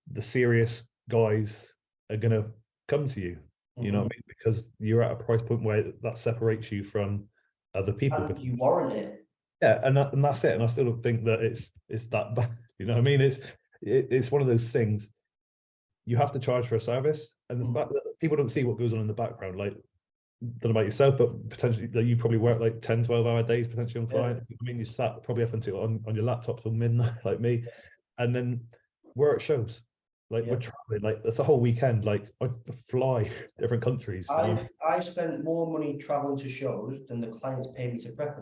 the serious guys are going to come to you, you know what I mean? Because you're at a price point where that separates you from other people. And you warrant it. Yeah, and that's it. And I still don't think that it's that bad. You know what I mean? It's one of those things. You have to charge for a service, and the fact that people don't see what goes on in the background, like, don't know about yourself, but potentially you probably work like 10-12 hour days potentially on client. I mean, you sat probably up until on your laptop till midnight like me, and then we're at shows, like we're traveling, like that's a whole weekend, like I fly different countries. I spent more money traveling to shows than the clients pay me to prep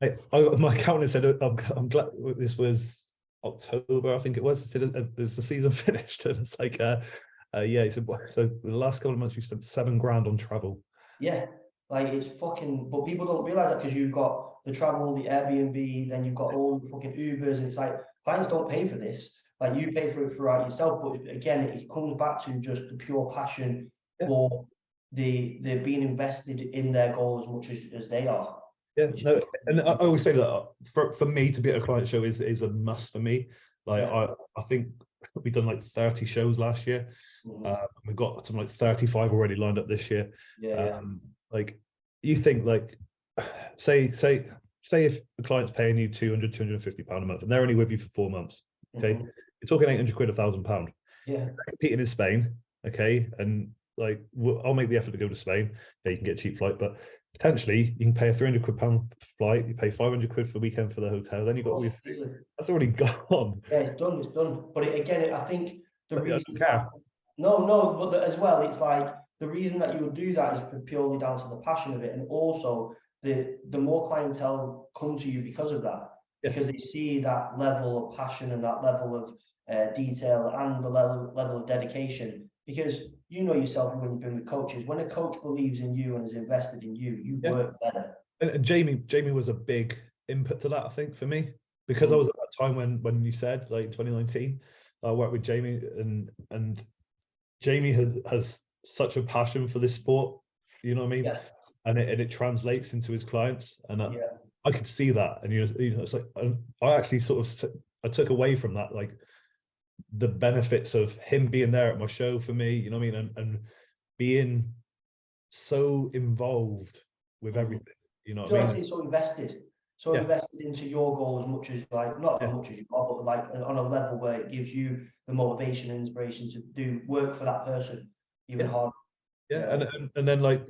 them. My accountant said, I'm glad this was October, I think it was. He said, is the season finished? And it's like, yeah, he said, so the last couple of months we spent $7 grand on travel. Yeah, like it's fucking, but people don't realize that because you've got the travel, the Airbnb, then you've got all the fucking Ubers, and it's like clients don't pay for this. Like you pay for it throughout yourself, but again, it comes back to just the pure passion for they're being invested in their goal as much as they are. Yeah, no, and I always say that for me to be at a client show is a must for me. Like I think we've done like 30 shows last year. We've got something like 35 already lined up this year. Like you think, like say if the client's paying you 200-250 pound a month and they're only with you for 4 months, okay, you're talking 800 quid, £1,000. Yeah, competing in Spain, okay, and like I'll make the effort to go to Spain. Yeah, you can get a cheap flight, but potentially you can pay a 300 quid flight, you pay 500 quid for the weekend for the hotel, then you've got all your food. That's already gone. Yeah, it's done. But again, I think the reason but as well, it's like the reason that you would do that is purely down to the passion of it, and also the more clientele come to you because of that, because they see that level of passion and that level of detail and the level of dedication. Because you know yourself when you've been with coaches, when a coach believes in you and is invested in you, you work better. And Jamie was a big input to that, I think, for me, because I was at that time when you said, like, in 2019, I worked with Jamie, and Jamie has such a passion for this sport, you know what I mean? And it translates into his clients, and I could see that, and you know, it's like I actually sort of I took away from that, like, the benefits of him being there at my show for me, you know what I mean, and being so involved with everything, you know what I mean? So invested into your goal as much as, like, not as much as you are, but like on a level where it gives you the motivation and inspiration to do work for that person even harder. And then, like,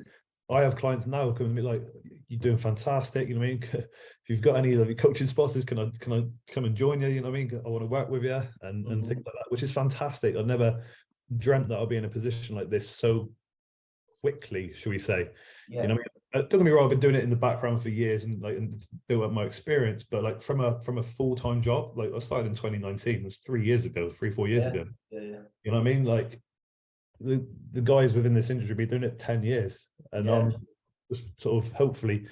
I have clients now come to me like, you're doing fantastic, you know what I mean? If you've got any of your coaching sponsors, can I come and join you, you know what I mean? I want to work with you and things like that, which is fantastic. I never dreamt that I'd be in a position like this so quickly, shall we say. You know what I mean? Don't get me wrong, I've been doing it in the background for years and built up my experience, but like from a full-time job, like I started in 2019, it was 3 years ago, 3-4 years ago. You know what I mean? Like the guys within this industry have been doing it 10 years, and I'm just sort of hopefully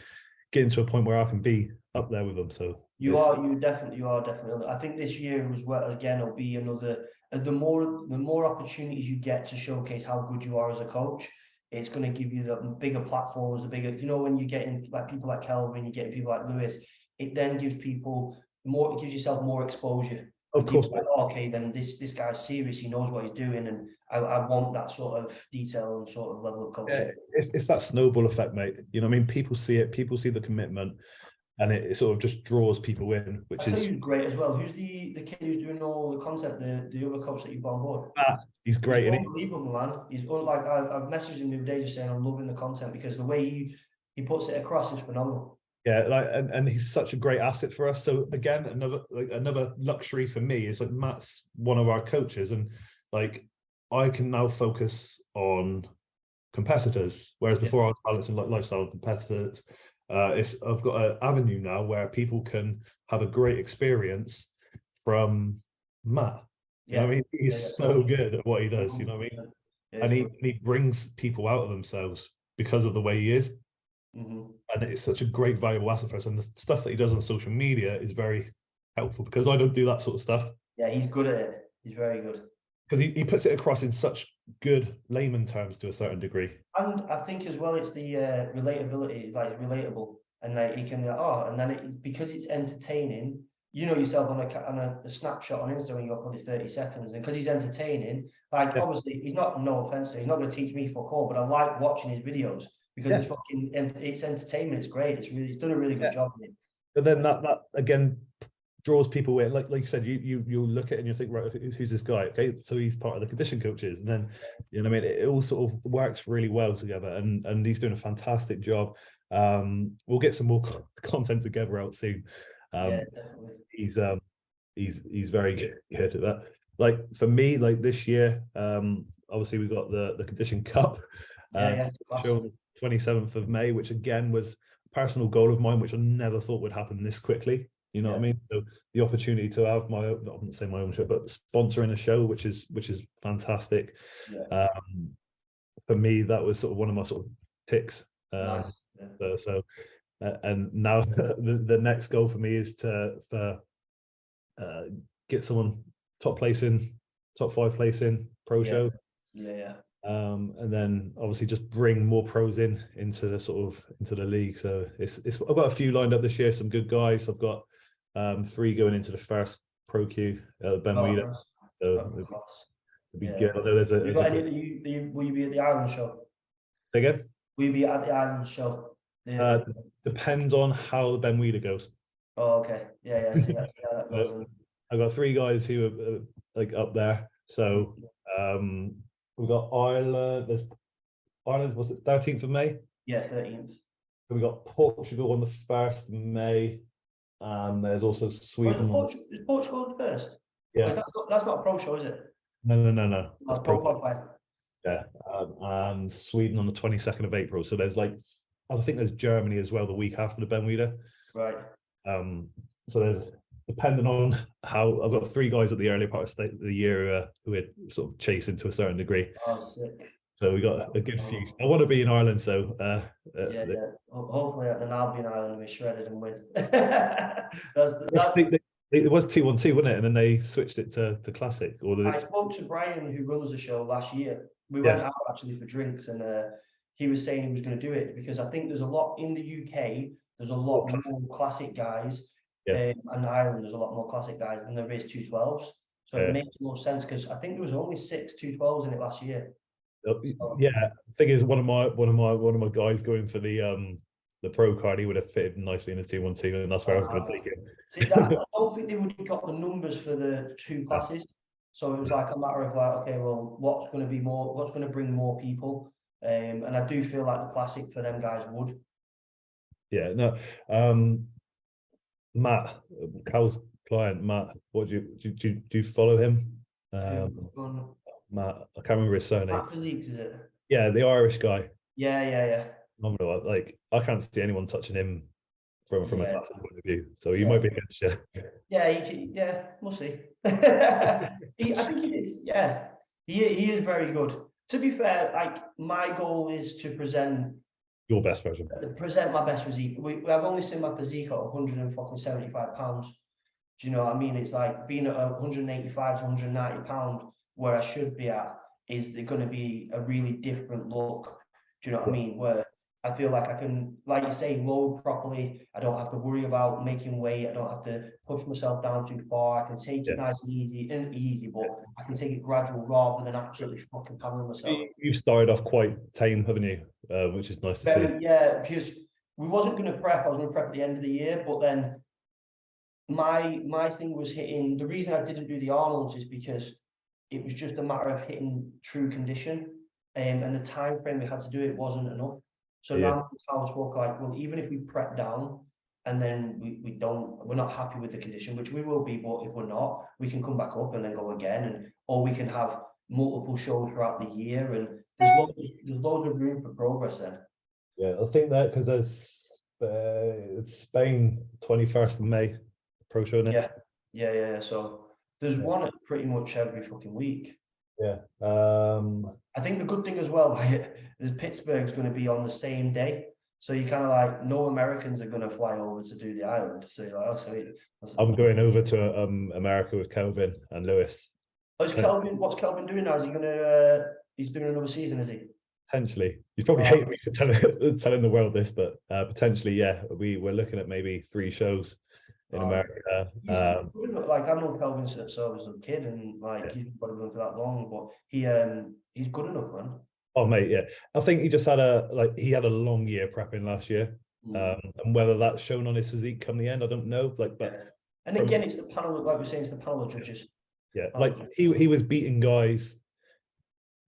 getting to a point where I can be up there with them. So you definitely are. I think this year as well, again, it'll be another, the more opportunities you get to showcase how good you are as a coach, it's going to give you the bigger platforms, the bigger, you know, when you get in like people like Kelvin, you get people like Lewis, it then gives people more, it gives yourself more exposure. Of course. Like, okay, then this guy's serious, he knows what he's doing, and I want that sort of detail and sort of level of coaching. It's that snowball effect, mate. You know what I mean? People see it, people see the commitment, and it sort of just draws people in, which is great as well. Who's the kid who's doing all the content, the other coach that you've got on board? He's great. He's unbelievable, man. He's like, I've messaged him the other day just saying I'm loving the content, because the way he puts it across is phenomenal. Yeah, like, and he's such a great asset for us. So again, another luxury for me is like Matt's one of our coaches, and like I can now focus on competitors, whereas before I was balancing like lifestyle and competitors. I've got an avenue now where people can have a great experience from Matt. You know what I mean? He's so good at what he does. You know what I mean? And he brings people out of themselves because of the way he is. And it's such a great valuable asset for us. And the stuff that he does on social media is very helpful because I don't do that sort of stuff. Yeah, he's good at it. He's very good. Because he puts it across in such good layman terms to a certain degree. And I think as well, it's the relatability. It's like relatable, and like he can and then because it's entertaining. You know yourself on a snapshot on Instagram, you got probably 30 seconds, and because he's entertaining, like obviously he's not, no offense to him, he's not going to teach me fuck all, but I like watching his videos because it's fucking, it's entertainment. It's great. He's done a really good job in it. But then that again draws people in, like you said, you look at it and you think, right, who's this guy? Okay, so he's part of the condition coaches, and then you know what I mean, it all sort of works really well together, and he's doing a fantastic job. We'll get some more content together out soon. Yeah, definitely. He's very good at that. Like for me, like this year, obviously we got the Condition Cup show 27th of May, which again was a personal goal of mine, which I never thought would happen this quickly. You know what I mean? So the opportunity to have my own, I'm not saying my own show, but sponsoring a show, which is fantastic. For me, that was sort of one of my sort of ticks. Nice. And now the next goal for me is to get someone top 5 place in pro show. And then obviously just bring more pros into the league. So I've got a few lined up this year, some good guys. I've got 3 going into the first pro queue at Ben Wheeler. So it'd be good. I know will you be at the Island show? Say again? Will you be at the Island show? Depends on how Ben Wheeler goes. Oh, okay. Yeah. See how that goes. I've got 3 guys who are like up there. So we've got Ireland. There's Ireland. Was it 13th of May? Yeah, 13th. So we got Portugal on the 1st of May, and there's also Sweden. Is Portugal on the 1st? Yeah. Like, that's not a pro show, is it? No. That's pro qualified. Yeah, and Sweden on the 22nd of April. So there's I think there's Germany as well the week after the Ben Wheeler. Right. So there's, depending on how, I've got 3 guys at the early part of the year who are sort of chasing to a certain degree. Oh, sick. So we got a good few. I want to be in Ireland, so hopefully then I'll be in Ireland and be shredded and win. It was 2-1-2, wasn't it? And then they switched it to Classic. I spoke to Brian, who runs the show, last year. We went out actually for drinks, and he was saying he was going to do it because I think there's a lot in the UK. There's a lot more classic guys, and Ireland there's a lot more classic guys than there is 212s. So it makes more sense because I think there was only 6 212s in it last year. Yeah, thing is, one of my guys going for the pro card, he would have fitted nicely in a 2-1-2, and that's where I was going to take it. See, I don't think they would have got the numbers for the 2 classes, so it was like a matter of like, okay, well, what's going to bring more people, and I do feel like the classic for them guys would. Yeah, no, Matt, Cal's client, Matt. What do you follow him? Matt, I can't remember his surname. Matt Physiques, is it? Yeah, the Irish guy. Yeah. Like, I can't see anyone touching him from a classic point of view. So you might be against you. Yeah, we'll see. I think he is. Yeah, he is very good. To be fair, like my goal is to present your best version. Present my best physique. I've only seen my physique at 175 pounds. Do you know what I mean? It's like being at 185 to 190 pounds where I should be at is going to be a really different look. Do you know what I mean? Where I feel like I can, like you say, load properly. I don't have to worry about making weight. I don't have to push myself down too far. I can take it nice and easy, but I can take it gradual rather than absolutely fucking hammering myself. You started off quite tame, haven't you? Which is nice to see. Yeah, because we wasn't going to prep. I was going to prep at the end of the year, but then my thing was hitting. The reason I didn't do the Arnold's is because it was just a matter of hitting true condition, and the time frame we had to do it wasn't enough. So now I was like, well, even if we prep down and then we're not happy with the condition, which we will be, but if we're not, we can come back up and then go again, or we can have multiple shows throughout the year, and there's loads of room for progress there. Yeah, I think that because it's Spain 21st of May pro show, isn't it? Yeah. So there's one at pretty much every fucking week. Yeah. I think the good thing as well, is Pittsburgh's going to be on the same day. So you kind of like, no Americans are going to fly over to do the island. So you're like, oh, so I'm going over to America with Kelvin and Lewis. what's Kelvin doing now? Is he going he's doing another season, is he? Potentially. He's probably hating me for telling the world this, but potentially, yeah. We're looking at maybe 3 shows in America. Like, I've known Kelvin since I was a kid, and like he's been bodybuilding for that long, but he's good enough, man. Oh mate, yeah. I think he just had a long year prepping last year. And whether that's shown on his physique come the end, I don't know. And again, it's the panel, like we're saying, it's the panel of judges. Yeah, he was beating guys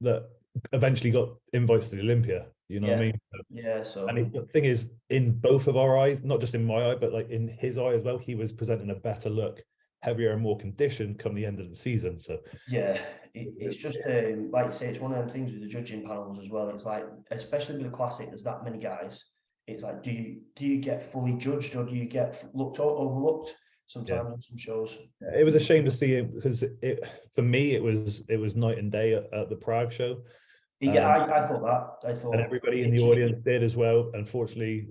that eventually got invites to the Olympia. You know what I mean? Yeah. So, and the thing is, in both of our eyes, not just in my eye, but like in his eye as well, he was presenting a better look, heavier and more conditioned come the end of the season. So yeah, it's just like you say, it's one of them things with the judging panels as well. It's like, especially with the classic, there's that many guys. It's like, do you get fully judged, or do you get overlooked sometimes in some shows? It was a shame to see him, because for me it was night and day at the Prague show. Yeah, I thought that. I thought, and everybody in the audience did as well. Unfortunately,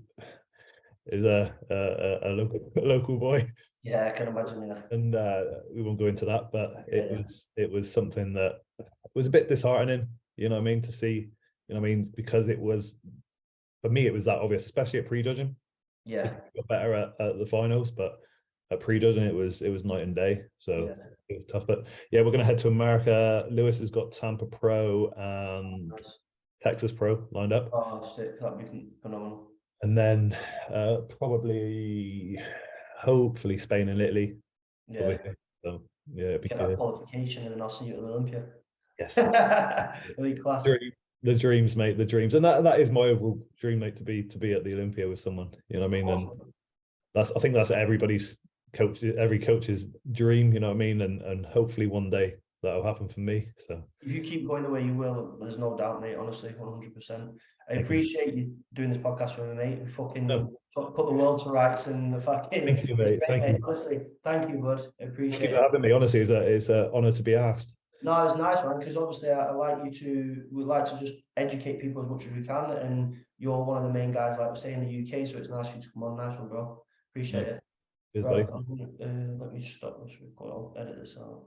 it was a local boy. Yeah, I can imagine. Yeah, and we won't go into that, but it was something that was a bit disheartening. You know what I mean? To see, you know what I mean, because it was, for me, it was that obvious, especially at prejudging. Yeah, it got better at the finals, but at prejudging it was night and day. So it was tough. But yeah, we're gonna head to America. Lewis has got Tampa Pro and Texas Pro lined up. Oh, shit, that'd be phenomenal. And then probably, hopefully, Spain and Italy. Yeah. So yeah, it'd be get good. that qualification, and then I'll see you at the Olympia. Yes. It'll be classic. The dreams, mate. The dreams, and that is my overall dream, mate. To be at the Olympia with someone. You know what I mean? And I think that's everybody's every coach's dream. You know what I mean? And hopefully one day that'll happen for me. So if you keep going the way you will, there's no doubt, mate. Honestly, 100%. I appreciate you doing this podcast with me, mate. Fucking put the world to rights, and the fucking. Thank you, mate. Thank you. Honestly, thank you, bud. I appreciate Thank you for having me. Honestly, it's an honor to be asked. No, it's nice, man, because obviously we like to just educate people as much as we can, and you're one of the main guys, like we say, in the UK, so it's nice for you to come on. Nice one, bro. Appreciate it. Cheers, right, buddy. let me stop this recording. I'll edit this out.